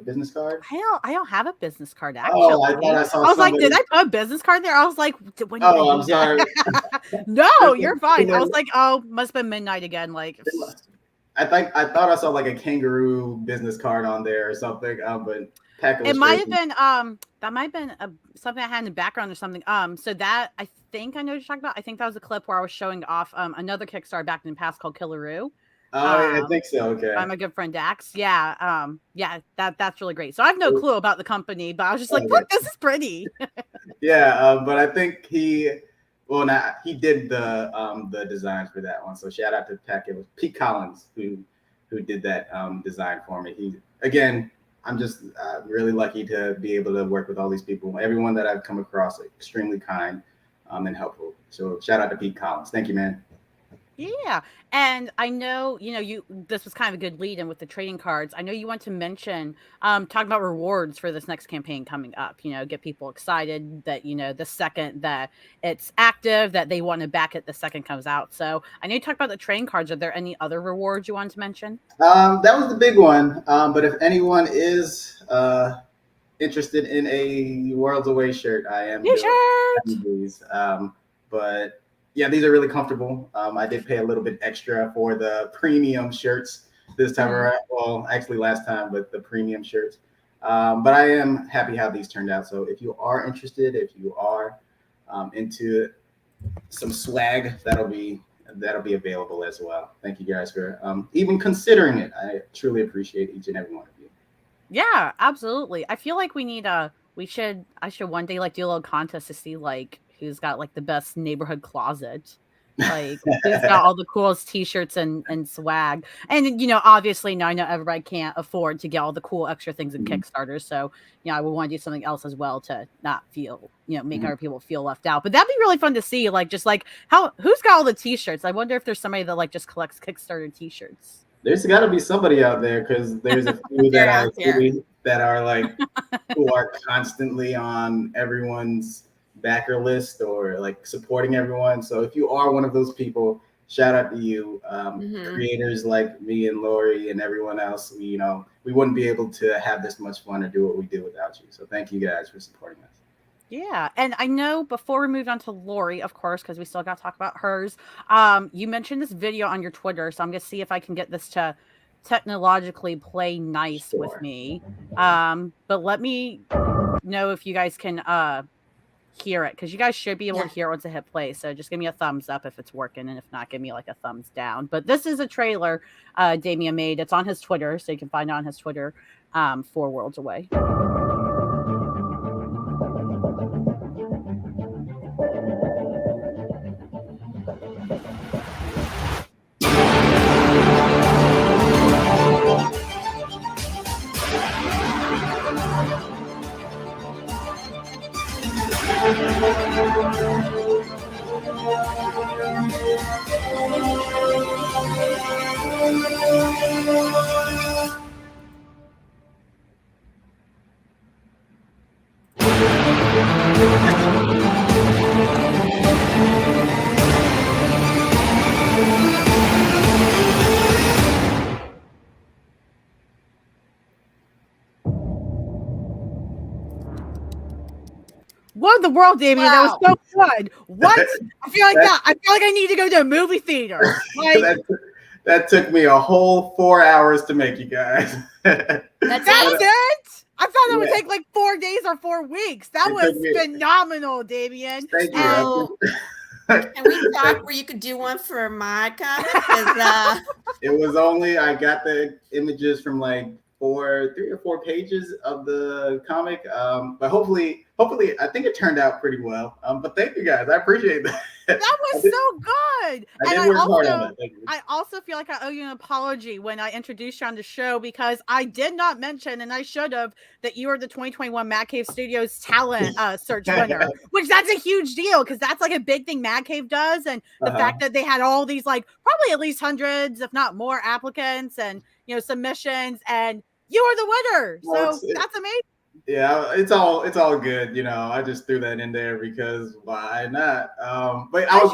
business card? I don't have a business card actually. Oh, I thought I saw. I was like, did I put a business card there? I was like, when did I'm sorry. No, you're fine. I was like, must have been midnight again. Like, I thought I saw like a kangaroo business card on there or something. But Pack Illustration. It might have been that might have been something I had in the background or something. So that I think I know what you're talking about. I think that was a clip where I was showing off another Kickstarter back in the past called Killaroo. Oh, yeah, I think so. Okay. By my good friend Dax. Yeah. That's really great. So I have no clue about the company, but I was just like, look, this is pretty. Yeah. But I think he did the designs for that one. So shout out to Pack. It was Pete Collins who did that design for me. I'm just really lucky to be able to work with all these people. Everyone that I've come across, extremely kind and helpful. So shout out to Pete Collins. Thank you, man. Yeah. And I know, this was kind of a good lead in with the trading cards. I know you want to mention, talk about rewards for this next campaign coming up, get people excited that, the second that it's active, that they want to back it the second comes out. So I know you talked about the trading cards. Are there any other rewards you want to mention? That was the big one. But if anyone is interested in a Worlds Away shirt, I am doing these. But yeah, these are really comfortable. I did pay a little bit extra for the premium shirts this time around. Well, actually last time, but the premium shirts. But I am happy how these turned out. So if you are interested, if you are into some swag, that'll be available as well. Thank you guys for even considering it. I truly appreciate each and every one of you. Yeah, absolutely. I feel like I should one day do a little contest to see who's got the best neighborhood closet, who's got all the coolest t-shirts and swag. And obviously now I know everybody can't afford to get all the cool extra things in Kickstarter, so I would want to do something else as well to not feel make other people feel left out. But that'd be really fun to see, who's got all the t-shirts. I wonder if there's somebody that just collects Kickstarter t-shirts. There's got to be somebody out there, because there's a few that I see that are who are constantly on everyone's backer list or supporting everyone. So if you are one of those people, shout out to you. Creators like me and Laurie and everyone else. We wouldn't be able to have this much fun or do what we do without you. So thank you guys for supporting us. Yeah. And I know before we moved on to Laurie, of course, because we still got to talk about hers, you mentioned this video on your Twitter. So I'm going to see if I can get this to technologically play nice with me. But let me know if you guys can hear it, because you guys should be able to hear it once I hit play. So just give me a thumbs up if it's working, and if not, give me a thumbs down. But this is a trailer Damien made. It's on his Twitter, so you can find it on his Twitter for Worlds Away. What in the world, Damien? That was Wow. so good. What? I feel like that. I feel like I need to go to a movie theater. Like that took me a whole 4 hours to make, you guys. That's it. I thought it would Yeah. take like 4 days or 4 weeks. That It was took me- phenomenal, Damien. Thank you. So, can we talk where you could do one for my comic? 'Cause, It was only, I got the images from like 3 or 4 pages of the comic. But hopefully, I think it turned out pretty well. But thank you guys. I appreciate that. That was so good. I did work hard on that. Thank you. I also feel like I owe you an apology when I introduced you on the show, because I did not mention, and I should have, that you are the 2021 Mad Cave Studios talent search winner, which that's a huge deal, because that's like a big thing Mad Cave does. And the fact that they had all these, like, probably at least hundreds, if not more, applicants and, you know, submissions, and you are the winner. Well, So that's amazing. Yeah, it's all good. You know, I just threw that in there because why not? But I was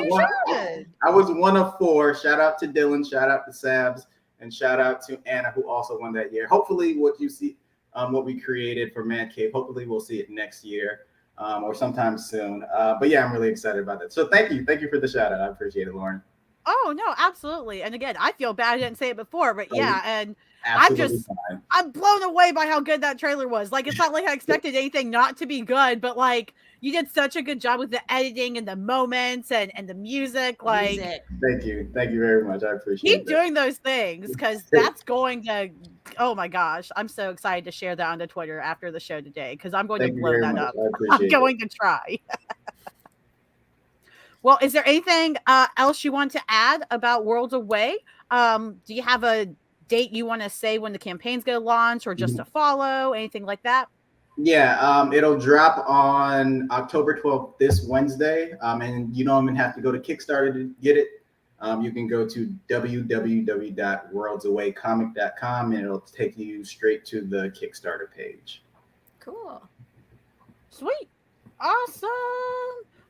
one of 4. Shout out to Dylan, shout out to Sabs, and shout out to Anna, who also won that year. Hopefully, what you see, what we created for Man Cave, hopefully we'll see it next year or sometime soon. But yeah, I'm really excited about that. So thank you for the shout out. I appreciate it, Lauren. Oh no, absolutely. And again, I feel bad I didn't say it before, but yeah, and Absolutely I'm blown away by how good that trailer was. Like, it's not like I expected anything not to be good, but like, you did such a good job with the editing and the moments and the music. Like, thank you very much. I appreciate it. Keep doing those things, because that's going to, oh my gosh, I'm so excited to share that on the Twitter after the show today, because I'm going to blow that up. I'm going to try. Well, is there anything else you want to add about Worlds Away? Do you have a date you want to say when the campaign's going to launch, or just to follow, anything like that? Yeah, it'll drop on October 12th, this Wednesday. And you don't even have to go to Kickstarter to get it. You can go to www.worldsawaycomic.com and it'll take you straight to the Kickstarter page. Cool. Sweet. Awesome.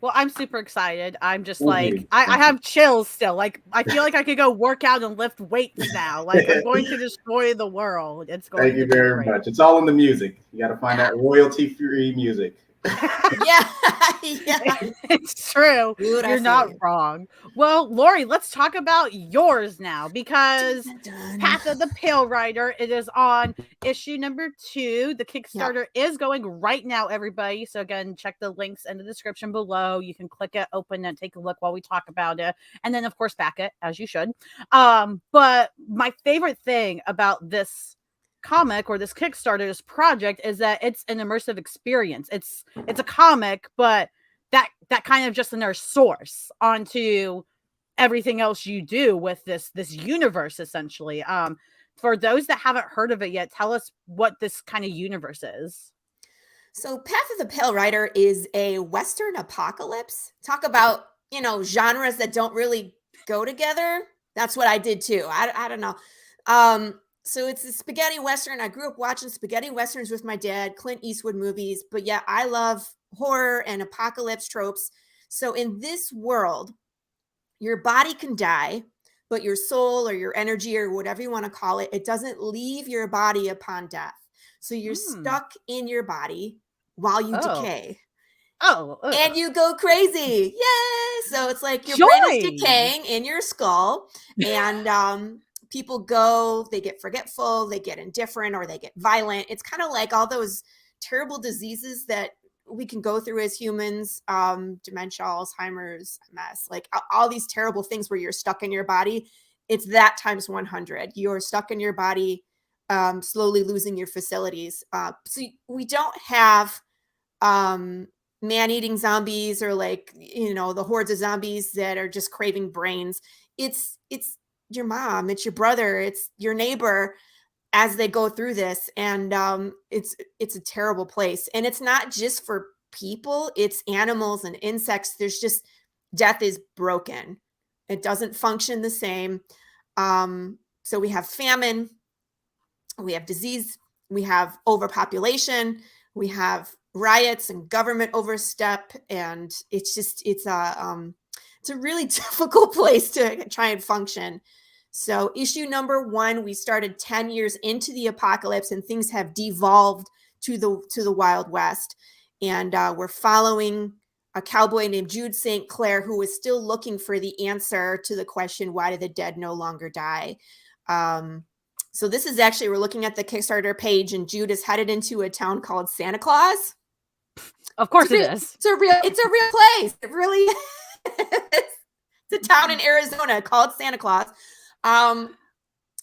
Well, I'm super excited. I'm just like, I have chills still. Like, I feel like I could go work out and lift weights now. Like, I'm going to destroy the world. It's going Thank you very much. It's all in the music. You got to find that royalty-free music. Yeah. It's true. Dude, you're not wrong. Well, Laurie, let's talk about yours now, because Path of the Pale Rider, it is on issue number 2. The Kickstarter is going right now, everybody. So again, check the links in the description below. You can click it, open it, take a look while we talk about it, and then of course back it, as you should. But my favorite thing about this comic, or this Kickstarter, this project, is that it's an immersive experience. It's a comic, but that kind of just another source onto everything else you do with this universe, essentially. For those that haven't heard of it yet, tell us what this kind of universe is. So Path of the Pale Rider is a Western apocalypse. Talk about, you know, genres that don't really go together. That's what I did too. I don't know. So it's a spaghetti Western. I grew up watching spaghetti Westerns with my dad, Clint Eastwood movies, but yeah, I love horror and apocalypse tropes. So in this world, your body can die, but your soul or your energy or whatever you want to call it, it doesn't leave your body upon death. So you're stuck in your body while you decay. And you go crazy. Yay! So it's like your brain is decaying in your skull, and people go, they get forgetful, they get indifferent, or they get violent. It's kind of like all those terrible diseases that we can go through as humans, dementia, Alzheimer's, MS, like all these terrible things where you're stuck in your body. It's that times 100. You're stuck in your body, slowly losing your facilities. So we don't have man-eating zombies, or like, you know, the hordes of zombies that are just craving brains. It's your mom, it's your brother, it's your neighbor as they go through this. And it's a terrible place. And it's not just for people, it's animals and insects. There's just, death is broken. It doesn't function the same. So we have famine, we have disease, we have overpopulation, we have riots and government overstep, and it's a really difficult place to try and function. So issue number 1, we started 10 years into the apocalypse, and things have devolved to the Wild West, and we're following a cowboy named Jude St. Clair, who is still looking for the answer to the question, why do the dead no longer die? So this is actually, we're looking at the Kickstarter page, and Jude is headed into a town called Santa Claus. Of course it is. It's a real place. It really is. It's a town in Arizona called Santa Claus. And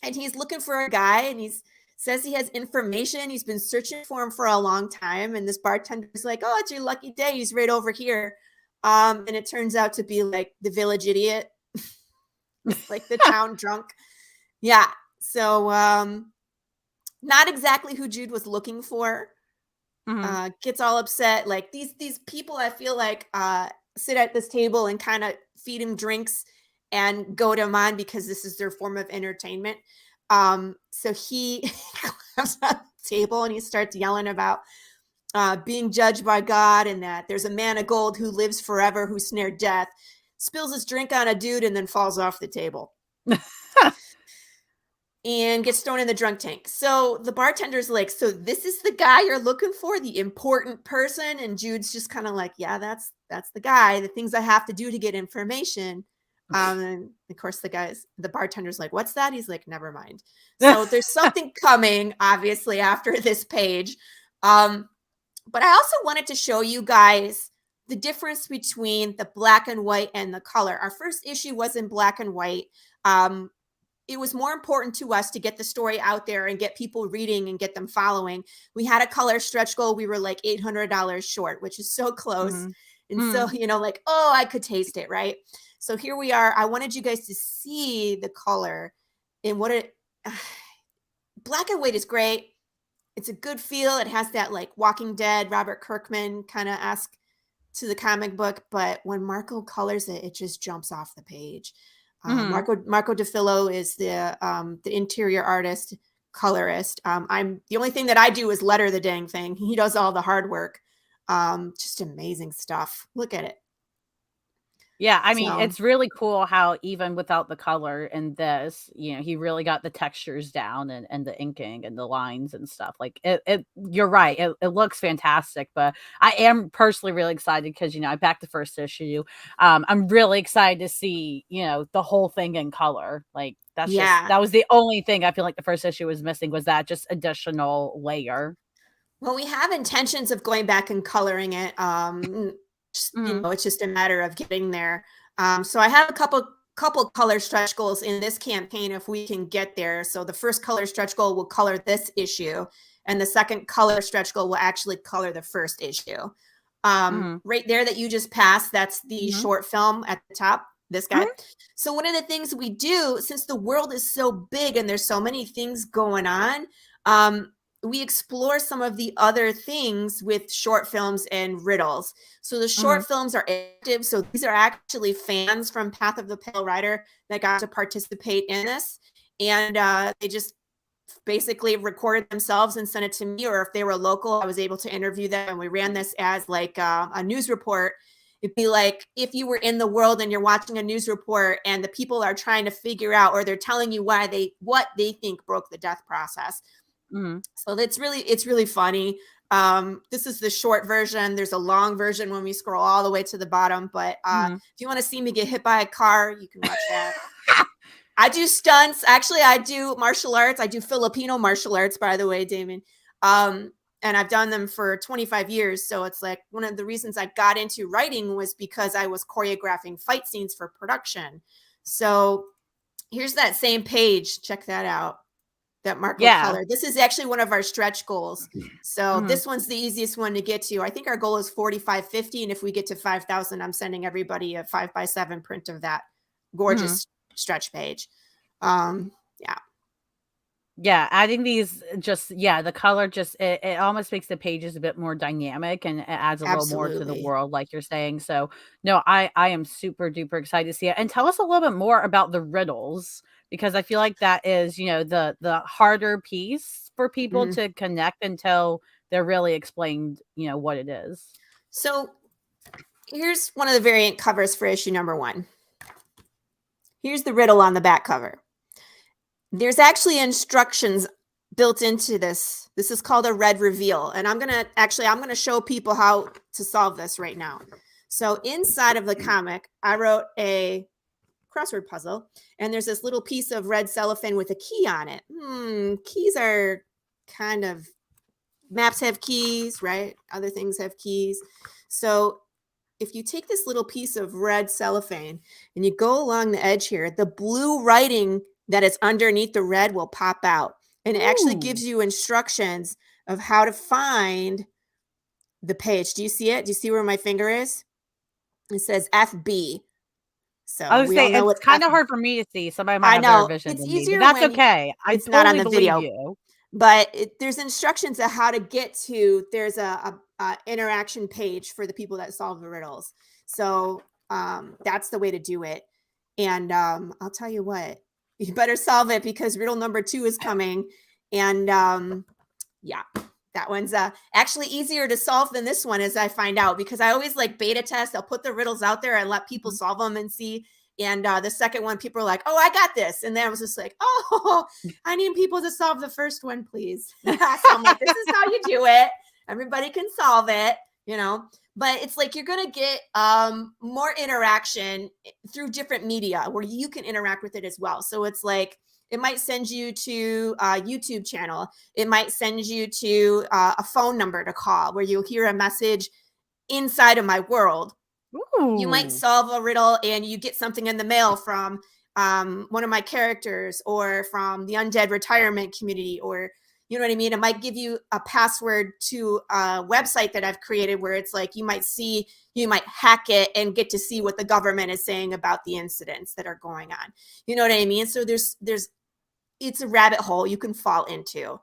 he's looking for a guy, and says he has information. He's been searching for him for a long time. And this bartender's like, oh, it's your lucky day. He's right over here. And it turns out to be like the village idiot, like the town drunk. Yeah. So not exactly who Jude was looking for. Gets all upset. Like these people, I feel like, sit at this table and kind of feed him drinks and goad him on because this is their form of entertainment. So he comes on the table and he starts yelling about being judged by God, and that there's a man of gold who lives forever, who snared death, spills his drink on a dude, and then falls off the table. And gets thrown in the drunk tank. So the bartender's like, so this is the guy you're looking for, the important person? And Jude's just kind of like, yeah, that's the guy, the things I have to do to get information. And of course the bartender's like, what's that? He's like, never mind. So there's something coming, obviously, after this page. But I also wanted to show you guys the difference between the black and white and the color. Our first issue was in black and white. It was more important to us to get the story out there and get people reading and get them following. We had a color stretch goal. We were like $800 short, which is so close. And so, like, oh, I could taste it, right? So here we are. I wanted you guys to see the color and black and white is great. It's a good feel. It has that like Walking Dead, Robert Kirkman kind of ask to the comic book. But when Marco colors it, it just jumps off the page. Marco DeFillo is the interior artist, colorist. I'm the only thing that I do is letter the dang thing. He does all the hard work. Just amazing stuff. Look at it. Yeah, I mean, it's really cool how even without the color in this, he really got the textures down and the inking and the lines and stuff. Like you're right. It looks fantastic, but I am personally really excited because, I backed the first issue. I'm really excited to see, the whole thing in color. Like that was the only thing I feel like the first issue was missing, was that just additional layer. Well, we have intentions of going back and coloring it. It's just a matter of getting there. So I have a couple color stretch goals in this campaign if we can get there. So the first color stretch goal will color this issue, and the second color stretch goal will actually color the first issue. Right there that you just passed, that's the short film at the top, this guy. So one of the things we do, since the world is so big and there's so many things going on, we explore some of the other things with short films and riddles. So the short films are active. So these are actually fans from Path of the Pale Rider that got to participate in this. And they just basically recorded themselves and sent it to me. Or if they were local, I was able to interview them. And we ran this as like a news report. It'd be like if you were in the world and you're watching a news report and the people are trying to figure out, or they're telling you what they think broke the death process. So it's really funny. This is the short version. There's a long version when we scroll all the way to the bottom. But if you want to see me get hit by a car, you can watch that. I do stunts. Actually, I do martial arts. I do Filipino martial arts, by the way, Damien. And I've done them for 25 years. So it's like one of the reasons I got into writing was because I was choreographing fight scenes for production. So here's that same page. Check that out. That Marco color. This is actually one of our stretch goals. So this one's the easiest one to get to. I think our goal is 4,550. And if we get to 5,000, I'm sending everybody a 5x7 print of that gorgeous stretch page. Yeah, adding these the color it almost makes the pages a bit more dynamic, and it adds a little more to the world, like you're saying. So no, I am super duper excited to see it. And tell us a little bit more about the riddles, because I feel like that is, the harder piece for people Mhm. to connect until they're really explained, what it is. So here's one of the variant covers for issue number 1. Here's the riddle on the back cover. There's actually instructions built into this. This is called a red reveal. And I'm going to show people how to solve this right now. So inside of the comic, I wrote a crossword puzzle, and there's this little piece of red cellophane with a key on it. Keys are kind of, maps have keys, right? Other things have keys. So if you take this little piece of red cellophane and you go along the edge here, the blue writing that is underneath the red will pop out. And it actually gives you instructions of how to find the page. Do you see it? Do you see where my finger is? It says FB. So I would we all say know it's what kind of hard for me to see. Somebody might I have better know. vision It's than me, easier but that's when okay. I it's not on totally the believe video. you. But there's instructions on how to get to, there's a interaction page for the people that solve the riddles. So that's the way to do it. And I'll tell you what, you better solve it because riddle number 2 is coming. And yeah, that one's actually easier to solve than this one, as I find out, because I always like beta test. I'll put the riddles out there and let people solve them and see. And the second one, people are like, "Oh, I got this." And then I was just like, "Oh, I need people to solve the first one, please." So I'm like, "This is how you do it. Everybody can solve it, But it's like you're going to get more interaction through different media where you can interact with it as well. So it's like, it might send you to a YouTube channel. It might send you to a phone number to call where you'll hear a message inside of my world. You might solve a riddle and you get something in the mail from one of my characters or from the undead retirement community, or you know what I mean? It might give you a password to a website that I've created where it's like you might hack it and get to see what the government is saying about the incidents that are going on. You know what I mean? So it's a rabbit hole you can fall into.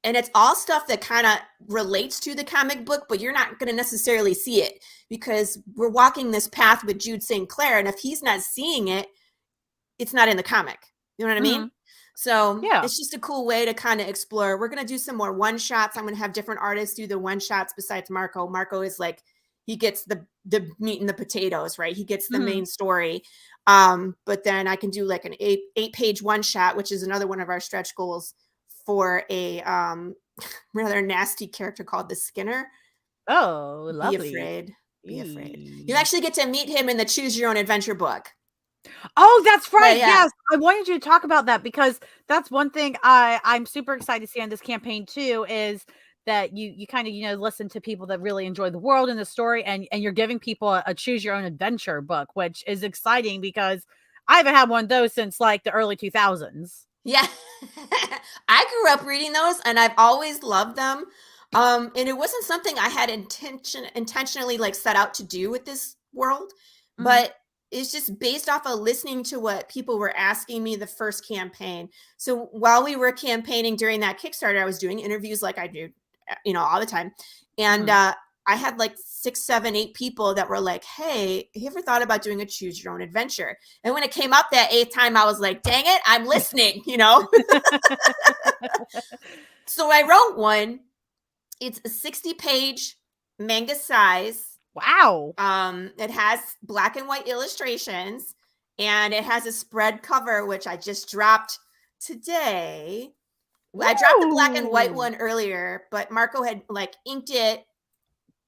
And it's all stuff that kind of relates to the comic book, but you're not going to necessarily see it because we're walking this path with Jude St. Clair. And if he's not seeing it, it's not in the comic. You know what I mean? So it's just a cool way to kind of explore. We're going to do some more one-shots. I'm going to have different artists do the one-shots besides Marco. Marco is like, he gets the meat and the potatoes, right? He gets the main story. But then I can do like an 8-page one-shot, which is another one of our stretch goals, for a rather nasty character called the Skinner. Oh, lovely. Be afraid. Be afraid. You actually get to meet him in the Choose Your Own Adventure book. Oh, that's right. Yeah. Yes. I wanted you to talk about that because that's one thing I'm super excited to see on this campaign too, is that you kind of, listen to people that really enjoy the world and the story, and you're giving people a Choose Your Own Adventure book, which is exciting because I haven't had one of those since like the early 2000s. Yeah. I grew up reading those and I've always loved them. And it wasn't something I had intentionally like set out to do with this world, but it's just based off of listening to what people were asking me the first campaign. So while we were campaigning during that Kickstarter, I was doing interviews like I do, all the time. And I had like 6, 7, 8 people that were like, "Hey, have you ever thought about doing a Choose Your Own Adventure?" And when it came up that 8th time, I was like, "Dang it, I'm listening," So I wrote one. It's a 60-page manga size. Wow. It has black and white illustrations, and it has a spread cover, which I just dropped today. I dropped the black and white one earlier, but Marco had like inked it.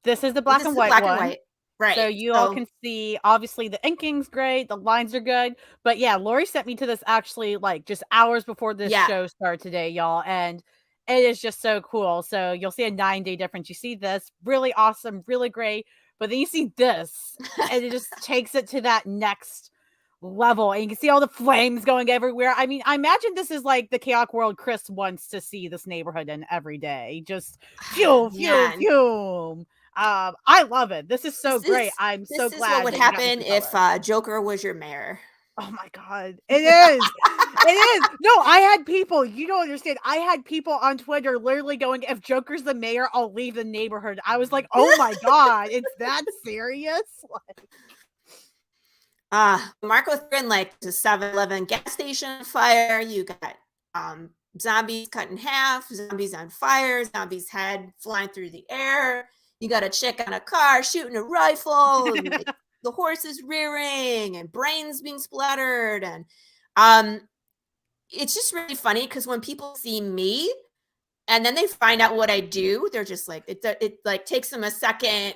This is the black and white one. Right. So you all can see, obviously the inking's great, the lines are good, but yeah, Laurie sent me to this actually like just hours before this show started today, y'all, and it is just so cool. So you'll see a 9-day difference. You see this, really awesome, really great, but then you see this, and it just takes it to that next level, and you can see all the flames going everywhere. I mean, I imagine this is like the chaotic world Chris wants to see this neighborhood in every day. Just fume. I love it. This is so great. I'm so glad. This is what would happen if Joker was your mayor. Oh my God. It is. It is. No, I had people, you don't understand. I had people on Twitter literally going, "If Joker's the mayor, I'll leave the neighborhood." I was like, oh my God, it's that serious? Marco threw in like the 7-Eleven gas station fire. You got zombies cut in half, zombies on fire, zombies head flying through the air. You got a chick on a car shooting a rifle, and like the horse is rearing and brains being splattered. And it's just really funny because when people see me and then they find out what I do, they're just like, it like takes them a second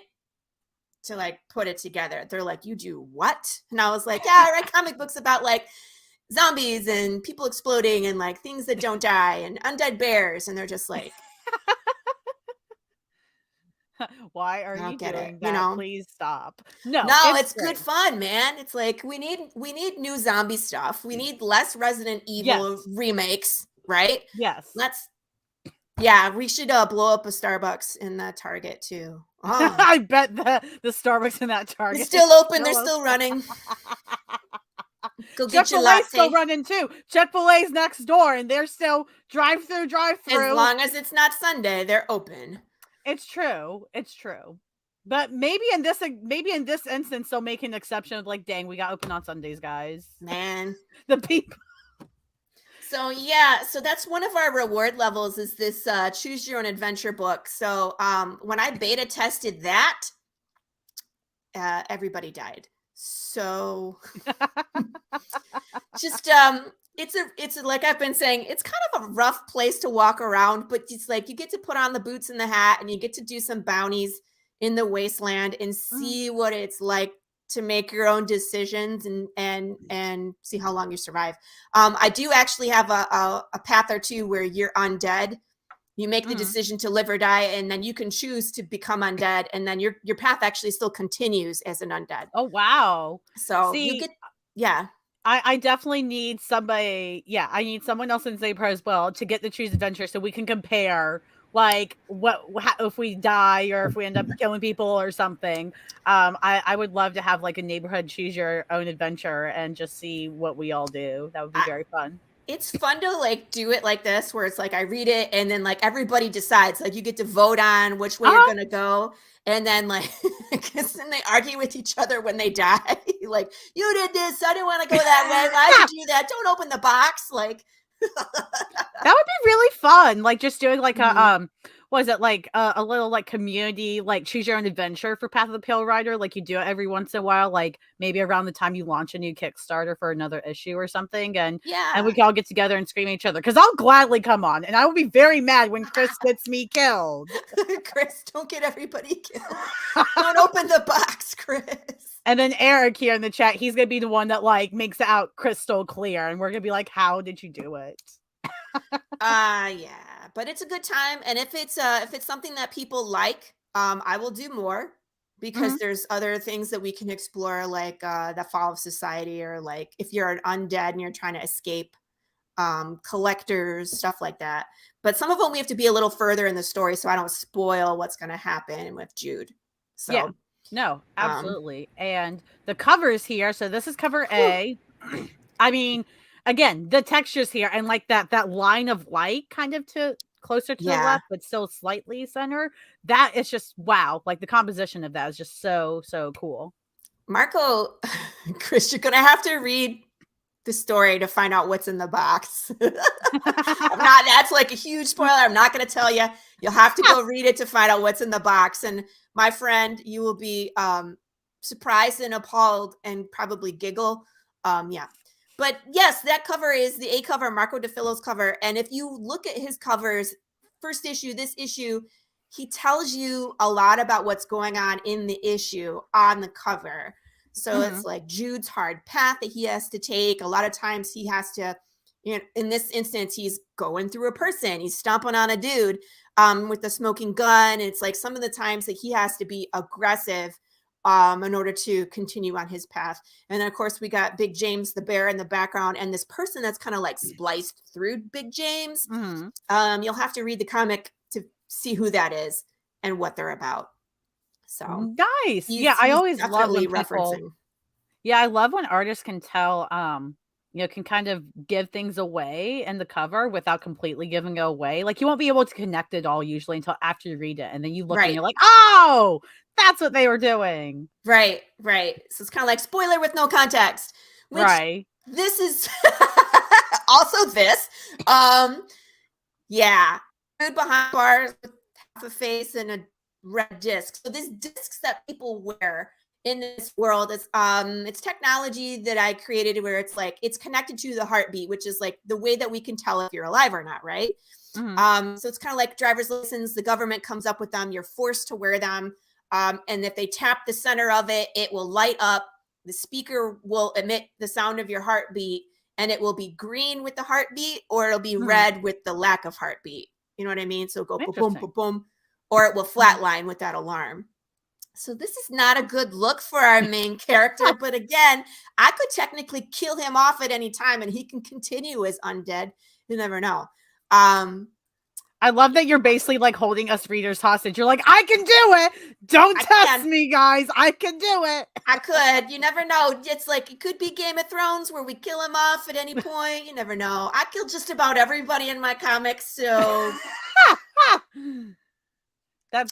to like put it together. They're like, you do what? And I was like, yeah, I write comic books about like zombies and people exploding and like things that don't die and undead bears. And they're just like, why are I you don't get doing it, that? you know? Please stop. No, It's great. good fun, man. It's like we need new zombie stuff. We need less Resident Evil Yes. remakes, right? Yes. We should blow up a Starbucks in the Target too. Oh. I bet the Starbucks in that Target It's still open. They're still running. Go get your Chick-fil-A's still latte. running too. Chick-fil-A's next door, and they're still drive-through. As long as it's not Sunday, they're open. It's true. It's true. But maybe in this instance, they'll make an exception of like, dang, we got open on Sundays, guys. Man. The people. So yeah, so that's one of our reward levels is this choose your own adventure book. So when I beta tested that, everybody died. So just it's like I've been saying, it's kind of a rough place to walk around, but it's like you get to put on the boots and the hat and you get to do some bounties in the wasteland and see what it's like to make your own decisions and see how long you survive. I do actually have a path or two where you're undead. You make the decision to live or die, and then you can choose to become undead, and then your path actually still continues as an undead. Oh wow! So see, you get I definitely need somebody. Yeah, I need someone else in Zapro as well to get the choose adventure so we can compare. Like if we die or if we end up killing people or something. I would love to have like a neighborhood choose your own adventure and just see what we all do. That would be very fun. It's fun to like do it like this where it's like I read it and then like everybody decides, like you get to vote on which way you're gonna go, and then like because then they argue with each other when they die. Like, you did this, I didn't want to go that way, why'd you do that, don't open the box. Like that would be really fun, like just doing like a was it like a little like community like choose your own adventure for Path of the Pale Rider, like you do it every once in a while, like maybe around the time you launch a new Kickstarter for another issue or something, and we can all get together and scream at each other, because I'll gladly come on, and I will be very mad when Chris gets me killed. Chris, don't get everybody killed. Don't open the box, Chris. And then Eric here in the chat, he's gonna be the one that like makes it out crystal clear, and we're gonna be like, how did you do it? Yeah, but it's a good time, and if it's something that people like, I will do more, because there's other things that we can explore, like the fall of society, or like if you're an undead and you're trying to escape, collectors, stuff like that. But some of them we have to be a little further in the story, so I don't spoil what's going to happen with Jude. So yeah, no, absolutely. And the covers here, so this is cover A. I mean, again, the textures here and like that line of light kind of to closer to the left, but still slightly center. That is just wow. Like the composition of that is just so cool. Marco, Chris, you're gonna have to read the story to find out what's in the box. That's like a huge spoiler. I'm not gonna tell you. You'll have to go read it to find out what's in the box. And my friend, you will be surprised and appalled and probably giggle. But yes, that cover is the A cover, Marco DeFillo's cover. And if you look at his covers, first issue, this issue, he tells you a lot about what's going on in the issue on the cover. So it's like Jude's hard path that he has to take. A lot of times he has to, in this instance, he's going through a person. He's stomping on a dude with a smoking gun. And it's like some of the times that he has to be aggressive in order to continue on his path. And then, of course, we got Big James the bear in the background, and this person that's kind of like spliced through Big James. You'll have to read the comic to see who that is and what they're about. So nice. I always love when referencing. I love when artists can tell, can kind of give things away in the cover without completely giving it away. Like you won't be able to connect it all usually until after you read it, and then you look and you're like, oh, That's what they were doing. Right. So it's kind of like spoiler with no context. Which Right. This is also this. Yeah. Dude behind bars with half a face and a red disc. So these discs that people wear in this world is it's technology that I created where it's like it's connected to the heartbeat, which is like the way that we can tell if you're alive or not, right? So it's kind of like driver's license. The government comes up with them. You're forced to wear them. And if they tap the center of it, it will light up. The speaker will emit the sound of your heartbeat, and it will be green with the heartbeat, or it'll be red with the lack of heartbeat. You know what I mean? So go boom, boom, boom, boom, or it will flatline with that alarm. So this is not a good look for our main character. But again, I could technically kill him off at any time, and he can continue as undead. You never know. I love that you're basically like holding us readers hostage. You're like, I can do it. Don't test me, guys. I can do it. I could. You never know. It's like it could be Game of Thrones where we kill him off at any point. You never know. I kill just about everybody in my comics. So that's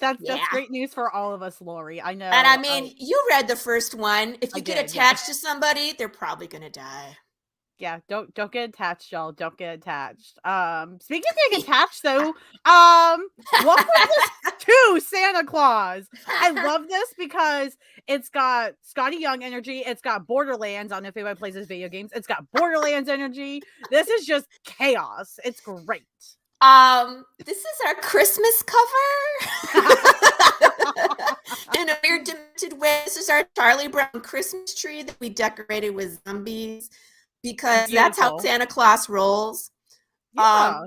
great news for all of us, Laurie. I know. And I mean, you read the first one. If you get attached to somebody, they're probably gonna die. Yeah, don't get attached, y'all. Don't get attached. Speaking of being attached, though, what was this to Santa Claus? I love this because it's got Scotty Young energy. It's got Borderlands. I don't know if anybody plays this video games. It's got Borderlands energy. This is just chaos. It's great. This is our Christmas cover. In a weird demented way, this is our Charlie Brown Christmas tree that we decorated with zombies. Because that's how Santa Claus rolls. Yeah.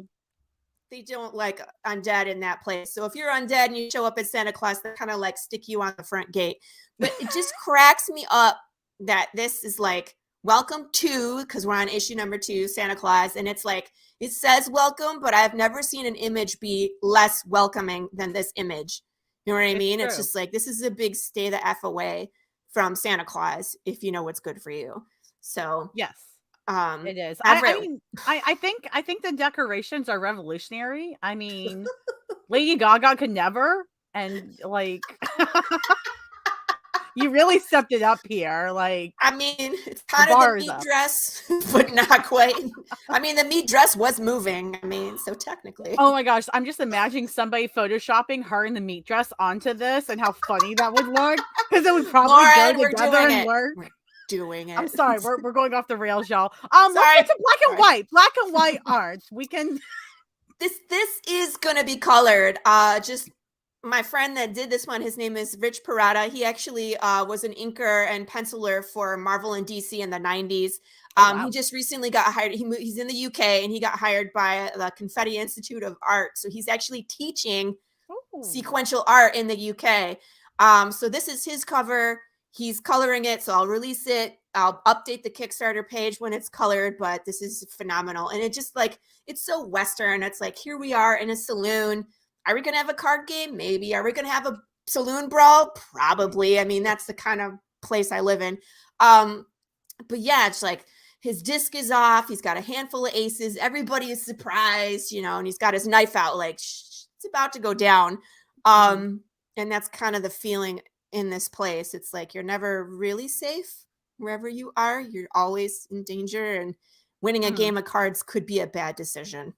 They don't like undead in that place. So if you're undead and you show up at Santa Claus, they kind of like stick you on the front gate. But it just cracks me up that this is like welcome to, because we're on issue number 2, Santa Claus. And it's like, it says welcome, but I've never seen an image be less welcoming than this image. You know what I mean? It's just like, this is a big stay the F away from Santa Claus, if you know what's good for you. So yes. It is. I think the decorations are revolutionary. I mean, Lady Gaga could never, and like, you really stepped it up here. Like, I mean, it's kind of the meat dress, but not quite. I mean, the meat dress was moving. I mean, so technically. Oh my gosh, I'm just imagining somebody photoshopping her in the meat dress onto this, and how funny that would look, because it would probably go together and work. Doing it. I'm sorry, we're going off the rails, y'all. Let's get to black and white art. We can. This is gonna be colored. Just my friend that did this one, his name is Rich Parada. He actually was an inker and penciler for Marvel and DC in the 90s. He just recently got hired. He's in the UK and he got hired by the Confetti Institute of Art. So he's actually teaching sequential art in the UK. So this is his cover. He's coloring it, so I'll release it. I'll update the Kickstarter page when it's colored, but this is phenomenal. And it just like, it's so Western. It's like, here we are in a saloon. Are we going to have a card game? Maybe. Are we going to have a saloon brawl? Probably. I mean, that's the kind of place I live in. But yeah, it's like his disc is off. He's got a handful of aces. Everybody is surprised, you know, and he's got his knife out like, it's about to go down. And that's kind of the feeling in this place. It's like you're never really safe wherever you are. You're always in danger, and winning a game of cards could be a bad decision.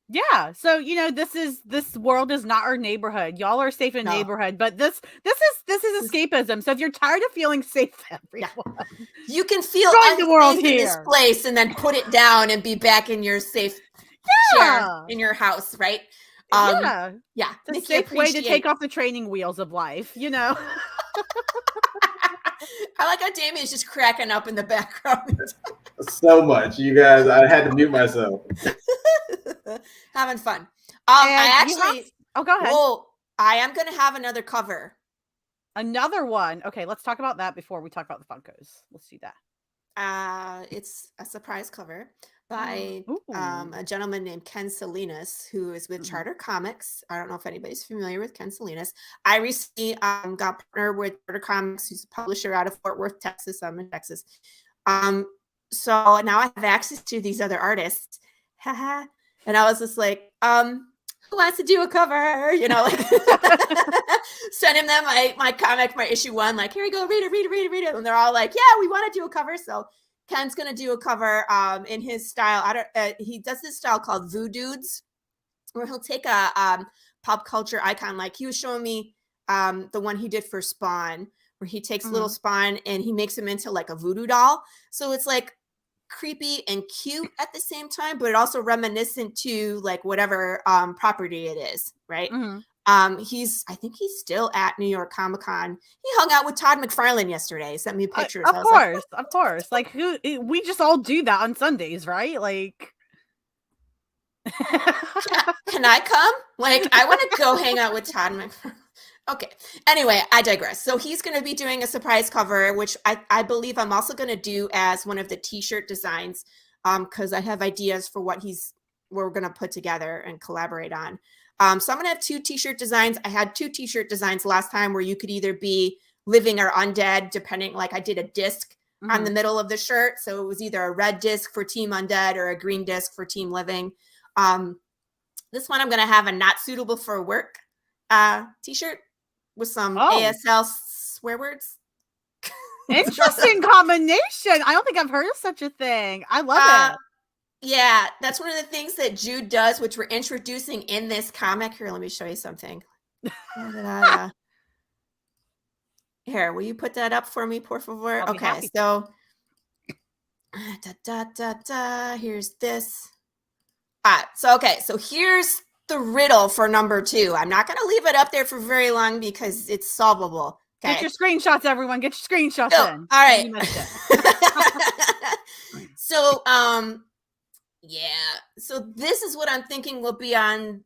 Yeah. So, you know, this world is not our neighborhood. Y'all are safe in a neighborhood, but this is escapism. So if you're tired of feeling safe, everyone, you can feel the world in this place and then put it down and be back in your safe chair in your house, right? Yeah. It's a safe way to take off the training wheels of life, you know. I like how Damien's just cracking up in the background. So much, you guys. I had to mute myself. Having fun. Go ahead. I am going to have another cover. Another one. Okay, let's talk about that before we talk about the Funkos. Let's do that. It's a surprise cover by a gentleman named Ken Salinas, who is with Charter Comics. I don't know if anybody's familiar with Ken Salinas. I recently got partnered with Charter Comics, who's a publisher out of Fort Worth, Texas. I'm in Texas. So now I have access to these other artists. And I was just like, who who wants to do a cover? You know, like sending them my comic, my issue 1, like, here you go, read it. And they're all like, yeah, we want to do a cover. So Ken's going to do a cover in his style. He does this style called Voodoods, where he'll take a pop culture icon. Like he was showing me the one he did for Spawn, where he takes little Spawn and he makes him into like a voodoo doll. So it's like creepy and cute at the same time, but it also reminiscent to like whatever property it is, right? I think he's still at New York Comic Con. He hung out with Todd McFarlane yesterday. He sent me pictures. Of course. Like we just all do that on Sundays, right? Like can I come? Like, I want to go hang out with Todd McFarlane. Okay. Anyway, I digress. So he's going to be doing a surprise cover, which I believe I'm also going to do as one of the t-shirt designs, because I have ideas for what we're going to put together and collaborate on. So I'm going to have 2 t-shirt designs. I had 2 t-shirt designs last time where you could either be living or undead, depending, like I did a disc on the middle of the shirt. So it was either a red disc for Team Undead or a green disc for Team Living. This one I'm going to have a not suitable for work t-shirt with some ASL swear words. Interesting combination. I don't think I've heard of such a thing. I love it. Yeah, that's one of the things that Jude does, which we're introducing in this comic. Here, let me show you something. Here, will you put that up for me, por favor? Okay, so here's this. So here's the riddle for number 2. I'm not going to leave it up there for very long because it's solvable. Okay. Get your screenshots, everyone. Get your screenshots in. All right. So, yeah. So this is what I'm thinking will be on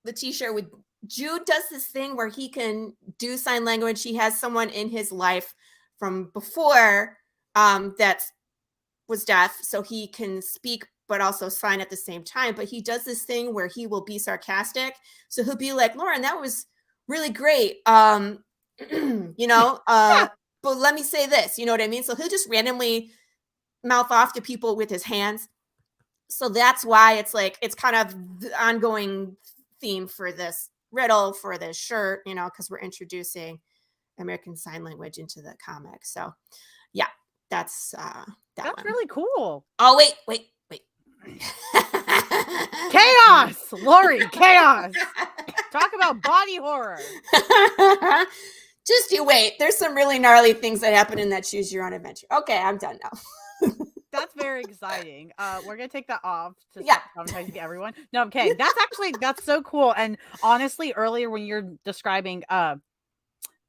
the t-shirt. With Jude does this thing where he can do sign language. He has someone in his life from before that was deaf, so he can speak but also sign at the same time. But he does this thing where he will be sarcastic. So he'll be like, Lauren, that was really great. You know, but let me say this, you know what I mean? So he'll just randomly mouth off to people with his hands. So that's why it's like, it's kind of the ongoing theme for this riddle, for this shirt, you know, because we're introducing American Sign Language into the comic. So yeah, that's one. Really cool. Oh, wait. Chaos, Laurie, chaos. Talk about body horror. Just you wait. There's some really gnarly things that happen in that Choose Your Own Adventure. Okay, I'm done now. That's very exciting. We're gonna take that off to traumatizing everyone. No, okay. That's so cool. And honestly, earlier when you're describing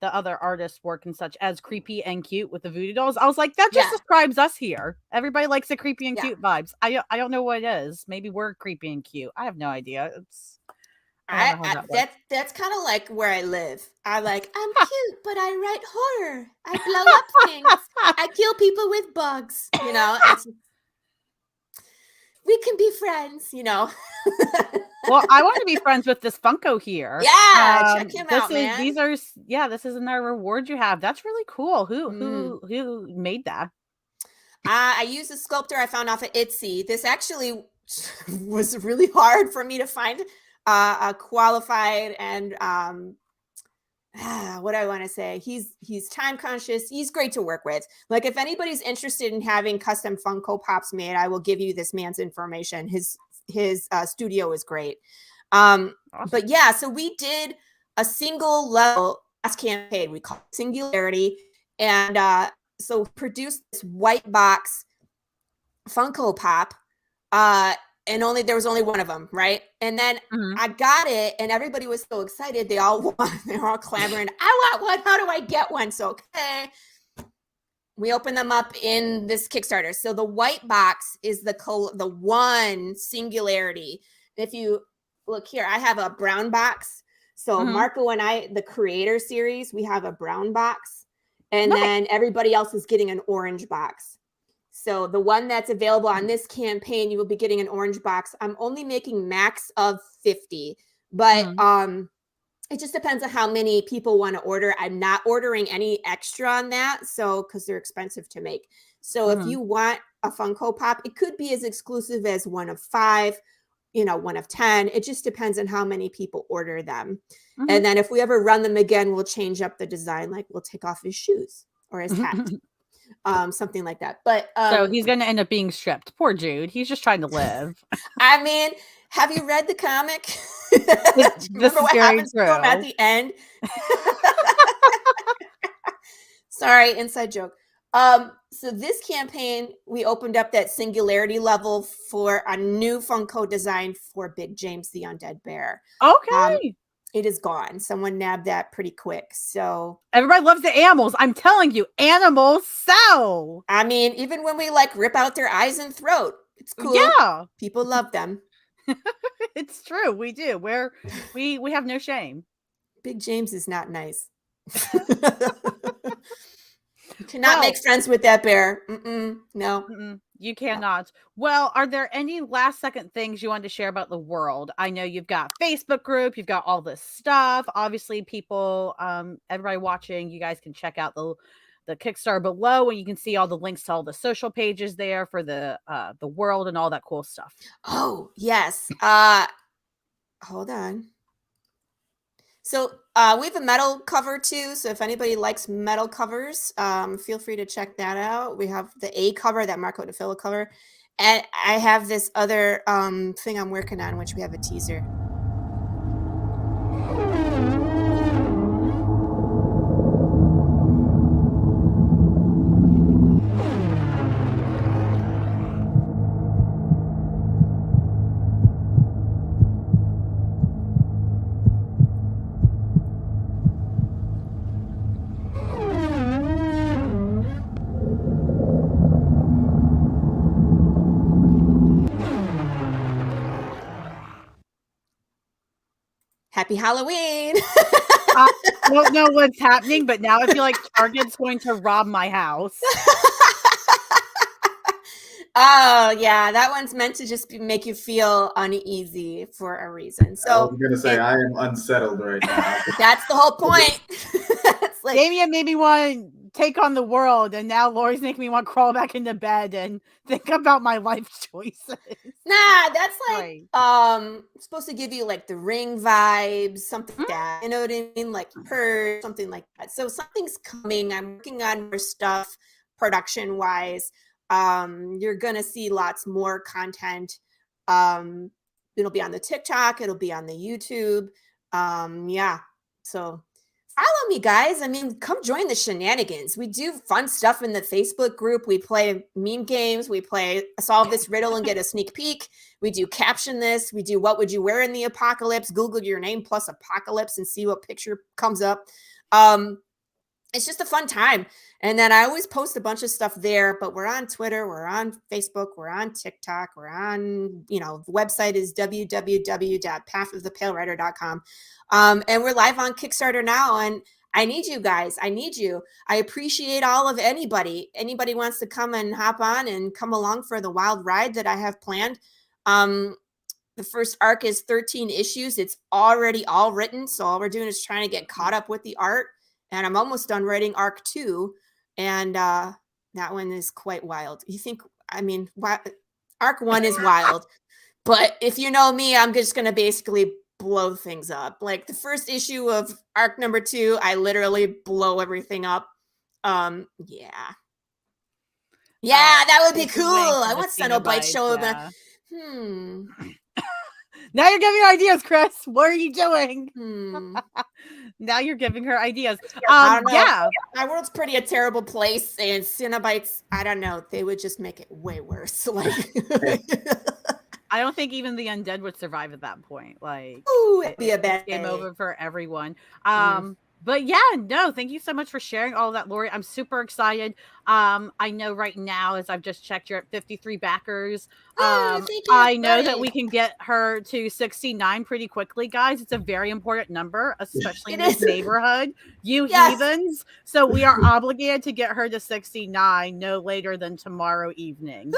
the other artists' work and such as creepy and cute with the voodoo dolls, I was like, that just describes us here. Everybody likes the creepy and cute vibes. I don't know what it is. Maybe we're creepy and cute. I have no idea. That's kind of like where I live. I'm cute, but I write horror. I blow up things. I kill people with bugs. You know, we can be friends. You know. Well, I want to be friends with this Funko here. Yeah, check him out, man. This is another reward you have. That's really cool. Who made that? I used a sculptor I found off of Etsy. This actually was really hard for me to find a qualified and what I want to say. He's time conscious. He's great to work with. Like if anybody's interested in having custom Funko Pops made, I will give you this man's information. His studio is great. Awesome. But yeah, so we did a single level last campaign. We called it Singularity, and so produced this white box Funko Pop. And there was only one of them, right? And then I got it, and everybody was so excited. They were all clamoring, I want one. How do I get one? So, okay. We open them up in this Kickstarter. So the white box is the one Singularity. If you look here, I have a brown box. So Marco and I, the creator series, we have a brown box. And then everybody else is getting an orange box. So the one that's available on this campaign, you will be getting an orange box. I'm only making max of 50, but it just depends on how many people want to order. I'm not ordering any extra on that. So, cause they're expensive to make. So if you want a Funko Pop, it could be as exclusive as one of 5. 1 of 10. It just depends on how many people order them. And then if we ever run them again, we'll change up the design. Like we'll take off his shoes or his hat, something like that. But so he's going to end up being stripped. Poor Jude. He's just trying to live. I mean, have you read the comic? Remember what happens to him at the end? Sorry, inside joke. So this campaign, we opened up that singularity level for a new Funko design for Big James the Undead Bear. Okay. It is gone. Someone nabbed that pretty quick. So everybody loves the animals. I'm telling you, animals sell. I mean, even when we like rip out their eyes and throat, it's cool. Yeah. People love them. It's true. We do. We have no shame. Big James is not nice. You cannot make friends with that bear. No. You cannot. Well, are there any last second things you want to share about the world? I know you've got Facebook group, you've got all this stuff. Obviously, people, everybody watching, you guys can check out the Kickstarter below, and you can see all the links to all the social pages there for the world and all that cool stuff. Oh, yes. Hold on. So we have a metal cover too. So if anybody likes metal covers, feel free to check that out. We have the A cover, that Marco DeFillo cover. And I have this other thing I'm working on, which we have a teaser. Happy Halloween. I don't know what's happening, but now I feel like Target's going to rob my house. Oh, yeah. That one's meant to just make you feel uneasy for a reason. So I was going to say, I am unsettled right now. That's the whole point. It's like, Damien made me want to take on the world, and now Laurie's making me want to crawl back into bed and think about my life choices. Nah, that's like Right. supposed to give you like the Ring vibes, something like that. You know what I mean? Like Purge, something like that. So something's coming. I'm working on more stuff production wise. You're gonna see lots more content. It'll be on the TikTok, it'll be on the YouTube. Yeah. So follow me, guys. I mean, come join the shenanigans. We do fun stuff in the Facebook group. We play meme games. We play solve this riddle and get a sneak peek. We do caption this. We do what would you wear in the apocalypse? Google your name plus apocalypse and see what picture comes up. It's just a fun time. And then I always post a bunch of stuff there, but we're on Twitter, we're on Facebook, we're on TikTok, we're on, the website is www.pathofthepalewriter.com. And we're live on Kickstarter now. And I need you guys. I need you. I appreciate all of anybody wants to come and hop on and come along for the wild ride that I have planned. The first arc is 13 issues. It's already all written. So all we're doing is trying to get caught up with the art. And I'm almost done writing arc 2. And that one is quite wild. Arc 1 is wild. But if you know me, I'm just going to basically blow things up. Like the first issue of arc number 2, I literally blow everything up. Yeah, that would be cool. I want Cenobite show up. Now you're giving her ideas, Chris. What are you doing? Now you're giving her ideas. I don't know. Yeah. My world's pretty a terrible place, and Cenobites, I don't know. They would just make it way worse. Like, I don't think even the undead would survive at that point. Like, ooh, it'd be a bad game day. over for everyone. But yeah, no, thank you so much for sharing all of that, Laurie. I'm super excited. I know right now, as I've just checked, you're at 53 backers. Thank you, I know buddy. that we can get her to 69 pretty quickly, guys. It's a very important number, especially in this neighborhood. You heathens. So we are obligated to get her to 69 no later than tomorrow evening.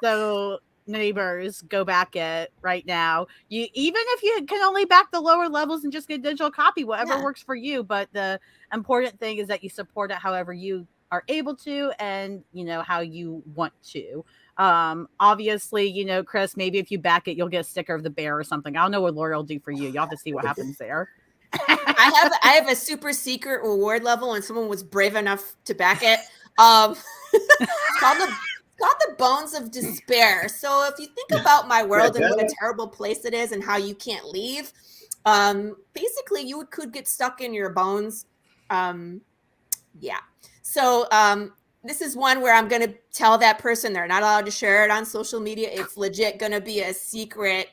So neighbors, go back it right now. You even if you can only back the lower levels and just get digital copy, whatever works for you. But the important thing is that you support it however you are able to, and how you want to. Obviously, you know, Chris, maybe if you back it, you'll get a sticker of the bear or something. I don't know what Laurie will do for you. You'll have to see what happens there. I have a super secret reward level, and someone was brave enough to back it. It's called the Bones of Despair. So if you think about my world and what a terrible place it is and how you can't leave, basically you could get stuck in your bones. Yeah. So this is one where I'm going to tell that person they're not allowed to share it on social media. It's legit going to be a secret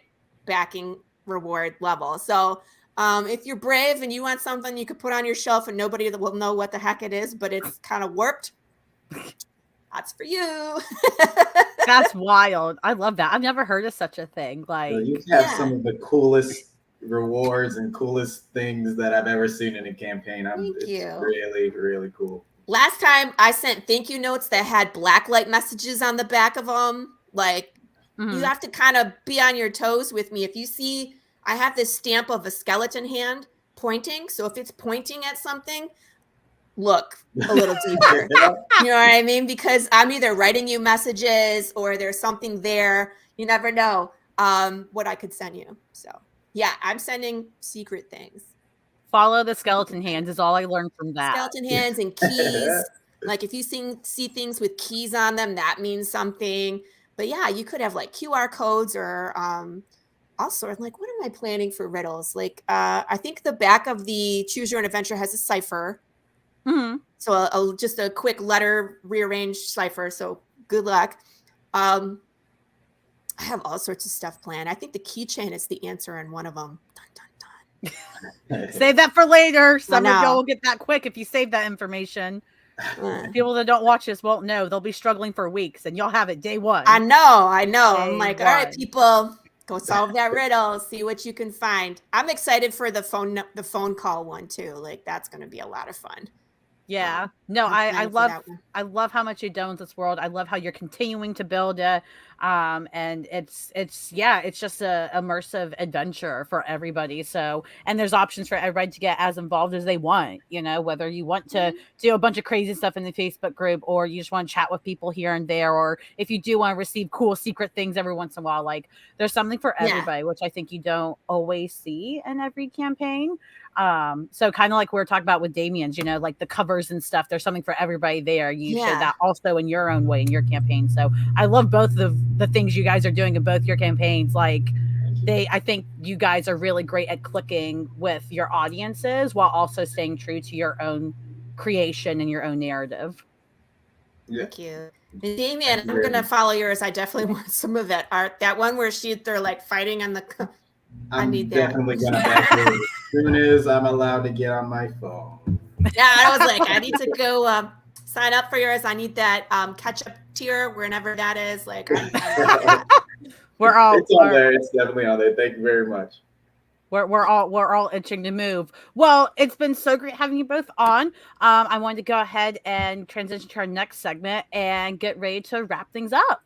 backing reward level. So if you're brave and you want something you could put on your shelf and nobody will know what the heck it is, but it's kind of warped, that's for you. That's wild. I love that. I've never heard of such a thing. Like, you have some of the coolest rewards and coolest things that I've ever seen in a campaign. It's really, really cool. Last time I sent thank you notes that had blacklight messages on the back of them. Like, you have to kind of be on your toes with me. If you see, I have this stamp of a skeleton hand pointing. So if it's pointing at something, look a little deeper. You know what I mean? Because I'm either writing you messages or there's something there. You never know what I could send you. So yeah, I'm sending secret things. Follow the skeleton hands is all I learned from that. Skeleton hands and keys. Like if you see things with keys on them, that means something. But yeah, you could have like QR codes or all sorts. Like, what am I planning for riddles? Like, I think the back of the Choose Your Own Adventure has a cipher. So just a quick letter rearranged cipher. So good luck. I have all sorts of stuff planned. I think the keychain is the answer in one of them. Dun, dun, dun. Save that for later. Some of y'all will get that quick if you save that information. People that don't watch this won't know. They'll be struggling for weeks, and you'll have it day one. I know. I'm like, all right, people, go solve that riddle. See what you can find. I'm excited for the phone call one too. Like that's going to be a lot of fun. Yeah. No, I love how much you've done with this world. I love how you're continuing to build it. And it's just a immersive adventure for everybody. So, and there's options for everybody to get as involved as they want, you know, whether you want to do a bunch of crazy stuff in the Facebook group, or you just want to chat with people here and there, or if you do want to receive cool secret things every once in a while, like there's something for everybody, which I think you don't always see in every campaign. So kind of like we were talking about with Damien's, you know, like the covers and stuff, there's something for everybody there. You share that also in your own way in your campaign. So I love both of the things you guys are doing in both your campaigns. Like I think you guys are really great at clicking with your audiences while also staying true to your own creation and your own narrative. Thank you. And Damien, I'm going to follow yours. I definitely want some of that art. That one where they're like fighting on the... I'm definitely going to back it as soon as I'm allowed to get on my phone. Yeah, I was like, I need to go sign up for yours. I need that catch-up tier whenever that is. Like, it's on there. It's definitely on there. Thank you very much. We're all itching to move. Well, it's been so great having you both on. I wanted to go ahead and transition to our next segment and get ready to wrap things up.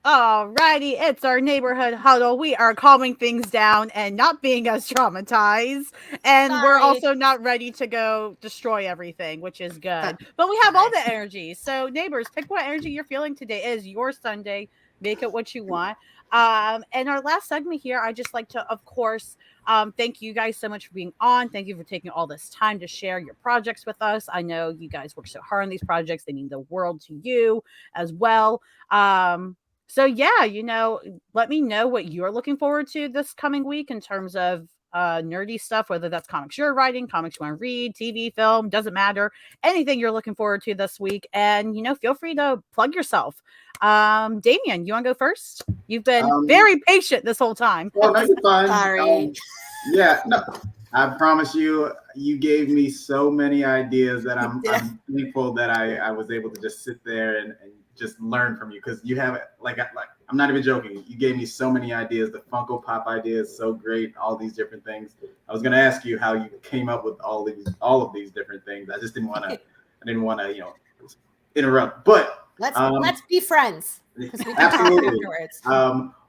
Alrighty, it's our neighborhood huddle. We are calming things down and not being as traumatized. And we're also not ready to go destroy everything, which is good. But we have all the energy. So neighbors, pick what energy you're feeling today. It is your Sunday. Make it what you want. And our last segment here, I just like to, of course, thank you guys so much for being on. Thank you for taking all this time to share your projects with us. I know you guys work so hard on these projects. They mean the world to you as well. So yeah, you know, let me know what you're looking forward to this coming week in terms of nerdy stuff, whether that's comics you're writing, comics you want to read, TV, film, doesn't matter. Anything you're looking forward to this week. And, you know, feel free to plug yourself. Damien, you want to go first? You've been very patient this whole time. Well, no, you're fine. Sorry. No, I promise you gave me so many ideas that I'm thankful that I was able to just sit there and just learn from you, because you have it. Like I'm not even joking. You gave me so many ideas. The Funko Pop idea is so great. All these different things. I was going to ask you how you came up with all of these different things. I just didn't want to, you know, interrupt. But let's be friends. Absolutely.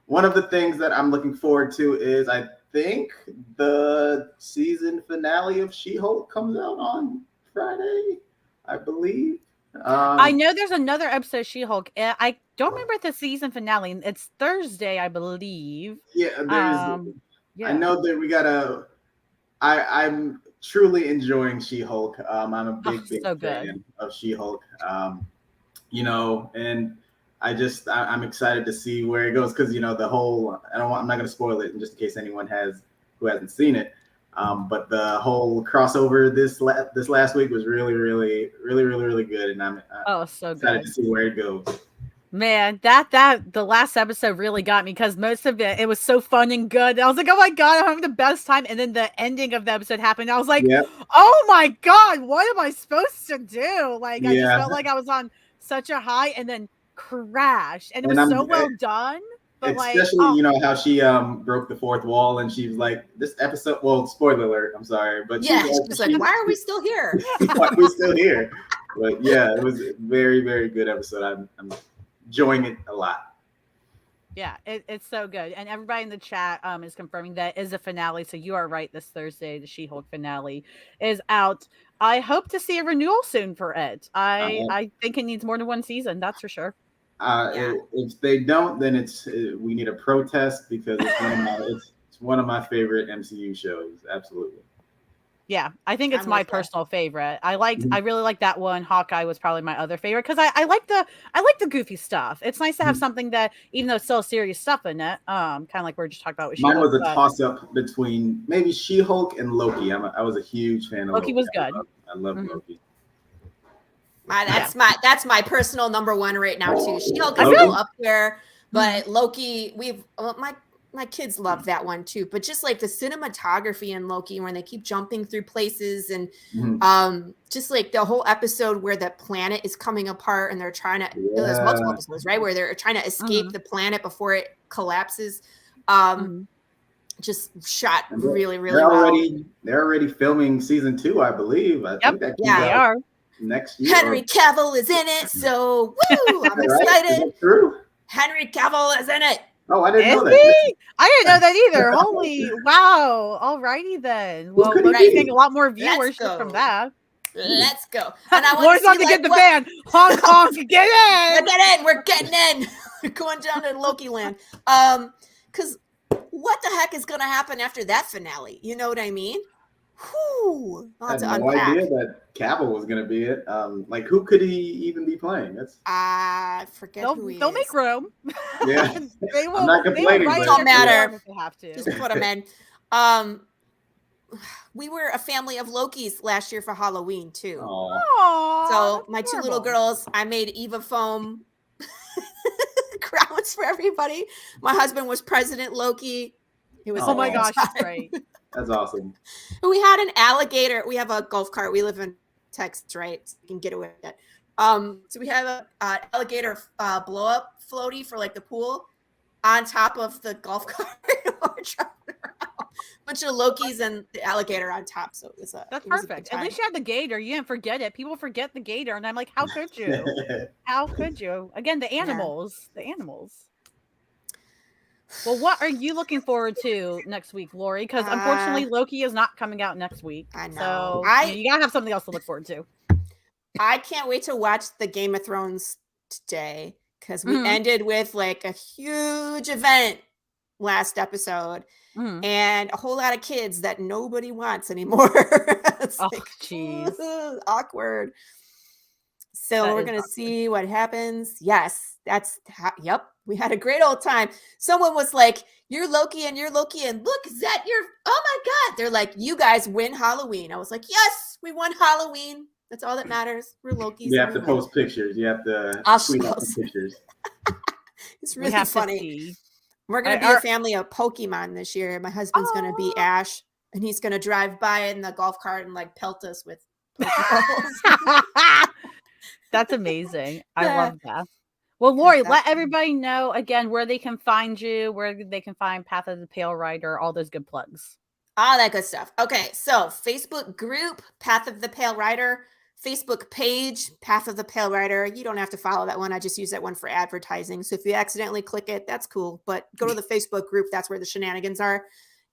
One of the things that I'm looking forward to is think the season finale of She-Hulk comes out on Friday, I believe. I know there's another episode of She-Hulk. I don't remember the season finale. It's Thursday, I believe. Yeah, I Yeah. know that we gotta. I'm truly enjoying She-Hulk. I'm a big so good. fan of She-Hulk. And I'm excited to see where it goes because the whole. I'm not gonna spoil it just in case anyone who hasn't seen it. But the whole crossover this last week was really, really, really, really, really good, and I'm so excited good to see where it goes. Man, that the last episode really got me because most of it was so fun and good. I was like, oh my God, I'm having the best time. And then the ending of the episode happened. I was like, oh my God, what am I supposed to do? Like, I just felt like I was on such a high and then crashed. And it was so well done. But especially, how she broke the fourth wall and she was like, this episode, well, spoiler alert, I'm sorry. But yeah, she was like, why are we still here? Why are we still here? But yeah, it was a very, very good episode. I'm enjoying it a lot. Yeah, it's so good. And everybody in the chat is confirming that is a finale. So you are right. This Thursday, the She-Hulk finale is out. I hope to see a renewal soon for it. I think it needs more than one season. That's for sure. If they don't, then we need a protest because it's one of my favorite MCU shows. Absolutely. Yeah, I think it's my personal favorite. I really like that one. Hawkeye was probably my other favorite because I like the goofy stuff. It's nice to have something that, even though it's still serious stuff in it, kind of like we are just talking about with Mine was a toss-up between maybe She-Hulk and Loki. I was a huge fan of Loki. Was good. I love Loki. That's my personal number one right now too. She-Hulk is still up there, but Loki, my kids love that one too. But just like the cinematography in Loki, when they keep jumping through places and just like the whole episode where the planet is coming apart and they're trying to there's multiple episodes, right? Where they're trying to escape the planet before it collapses. Just shot really, really well. They're already filming season 2, I believe. I think that they are. Next year. Henry Cavill is in it, so woo! I'm excited. Is that true? Henry Cavill is in it. Oh, I didn't know that. I didn't know that either. Holy wow! Alrighty then. Well, we're getting a lot more viewership from that. Let's go. And I want to get the band. Hong Kong, get in. We're getting in. We're going down to Loki land. Because what the heck is going to happen after that finale? You know what I mean? Whew. I had no idea that Cavill was going to be it. Like, who could he even be playing? I forget who he is. They'll make room. Yeah. They will. I'm not complaining. It don't matter. If they have to. Just put them in. We were a family of Lokis last year for Halloween too. Aww, so my two little girls, I made Eva foam crowns for everybody. My husband was President Loki. It was my gosh, that's great. That's awesome. We had an alligator. We have a golf cart. We live in Texas, right? So you can get away with it. So we have an alligator blow up floaty for like the pool on top of the golf cart. Bunch of Lokis and the alligator on top. So it was that's perfect. At least you had the gator. You didn't forget it. People forget the gator, and I'm like, how could you? How could you? Again, the animals. Yeah. The animals. Well, what are you looking forward to next week, Laurie? Because unfortunately, Loki is not coming out next week. I know. So you gotta have something else to look forward to. I can't wait to watch the Game of Thrones today because we ended with like a huge event last episode and a whole lot of kids that nobody wants anymore. It's jeez. Awkward. So we're going to see what happens. Yes, yep. We had a great old time. Someone was like, you're Loki and look, is that your, oh my God. They're like, you guys win Halloween. I was like, yes, we won Halloween. That's all that matters. We're Lokis. You have to post pictures. You have to tweet out some pictures. It's really funny. We're going to be a family of Pokemon this year. My husband's going to be Ash, and he's going to drive by in the golf cart and like pelt us with Pokeballs. That's amazing. I love that. Well, Laurie, let everybody know again where they can find you, where they can find Path of the Pale Rider, all those good plugs. All that good stuff. Okay, so Facebook group, Path of the Pale Rider. Facebook page, Path of the Pale Rider. You don't have to follow that one. I just use that one for advertising. So if you accidentally click it, that's cool. But go to the Facebook group. That's where the shenanigans are.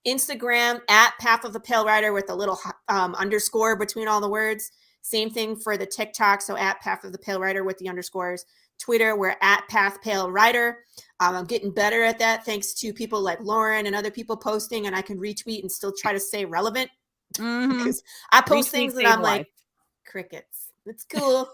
Instagram at Path of the Pale Rider with a little underscore between all the words. Same thing for the TikTok. So at Path of the Pale Rider with the underscores. Twitter, we're at Path Pale Rider. I'm getting better at that thanks to people like Lauren and other people posting, and I can retweet and still try to stay relevant. Because I post things that I'm like, crickets. It's cool.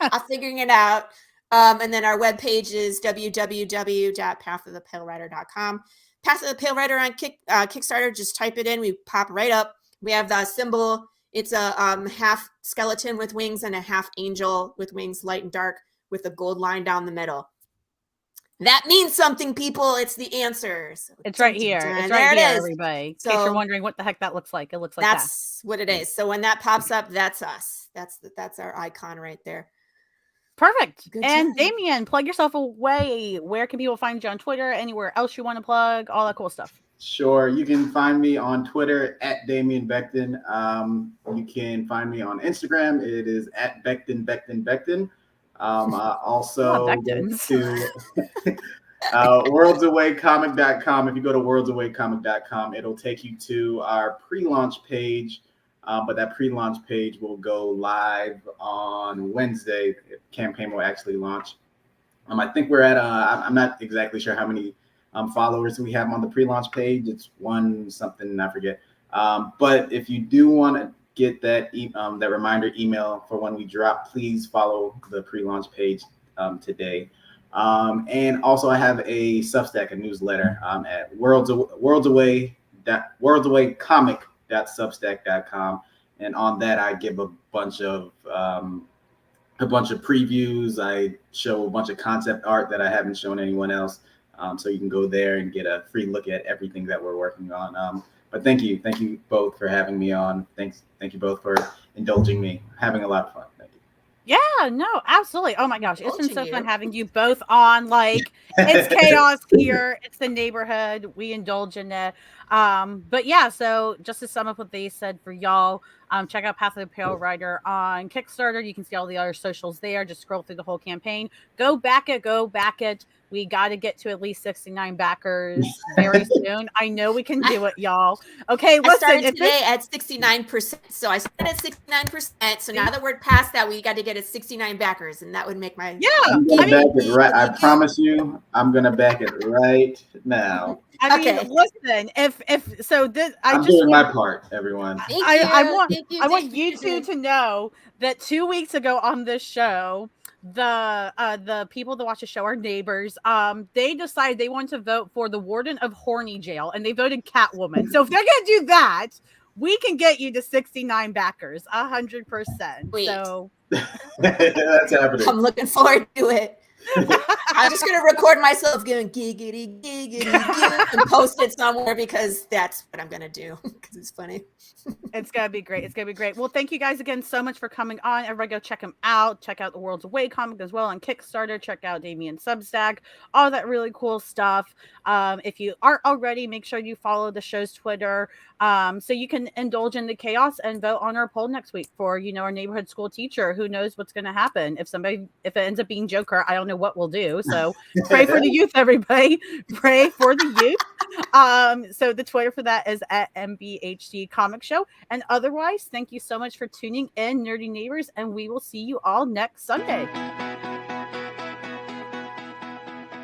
I'm figuring it out. And then our webpage is www.pathofthepalerider.com. Path of the Pale Rider on Kickstarter. Just type it in. We pop right up. We have the symbol. It's a half skeleton with wings and a half angel with wings, light and dark, with a gold line down the middle. That means something, people. It's the answer. So it's right here. It's right here, everybody. In case you're wondering what the heck that looks like. It looks like that's what it is. So when that pops up, that's us. That's our icon right there. Perfect. And Damien, plug yourself away. Where can people find you on Twitter? Anywhere else you want to plug? All that cool stuff. Sure. You can find me on Twitter at Damien Becton. You can find me on Instagram. It is at Becton. I also go to worldsawaycomic.com. If you go to worldsawaycomic.com, it'll take you to our pre-launch page. But that pre-launch page will go live on Wednesday. The campaign will actually launch. I think we're at, I'm not exactly sure how many followers we have on the pre-launch page. It's one something, I forget. But if you do want to get that that reminder email for when we drop, please follow the pre-launch page today. And also I have a Substack, a newsletter at worldsawaycomic.substack.com. And on that, I give a bunch of previews. I show a bunch of concept art that I haven't shown anyone else. So you can go there and get a free look at everything that we're working on. But thank you both for having me on. Thank you both for indulging me. Having a lot of fun. Thank you. Yeah, no, absolutely. Oh my gosh, it's been so fun having you both on. Like, it's chaos here. It's the neighborhood. We indulge in it. But yeah, so just to sum up what they said for y'all, check out Path of the Pale Rider on Kickstarter. You can see all the other socials there. Just scroll through the whole campaign. Go back it. We got to get to at least 69 backers very soon. I know we can do it, y'all. Okay, listen. I started today at 69%. So I started at 69%. So now that we're past that, we got to get at 69 backers, and that would make my I'm gonna back it right. I promise you, I'm gonna back it right now. I mean, listen. I'm doing my part, everyone. I want you two to know that 2 weeks ago on this show, the people that watch the show are neighbors. They decided they want to vote for the warden of Horny Jail, and they voted Catwoman. So if they're gonna do that, we can get you to 69 backers, 100%. So that's happening. I'm looking forward to it. I'm just gonna record myself going giggity and post it somewhere because that's what I'm gonna do because it's funny. It's gonna be great. Well, thank you guys again so much for coming on. Everybody go check them out. Check out the Worlds Away comic as well on Kickstarter. Check out Damien's Substack, all that really cool stuff. If you aren't already, make sure you follow the show's Twitter so you can indulge in the chaos and vote on our poll next week for our neighborhood school teacher. Who knows what's gonna happen if it ends up being Joker? I don't know what we'll do. So pray for the youth, everybody. Pray for the youth. So the Twitter for that is at NBHD Comic Show. And otherwise, thank you so much for tuning in, nerdy neighbors, and we will see you all next Sunday.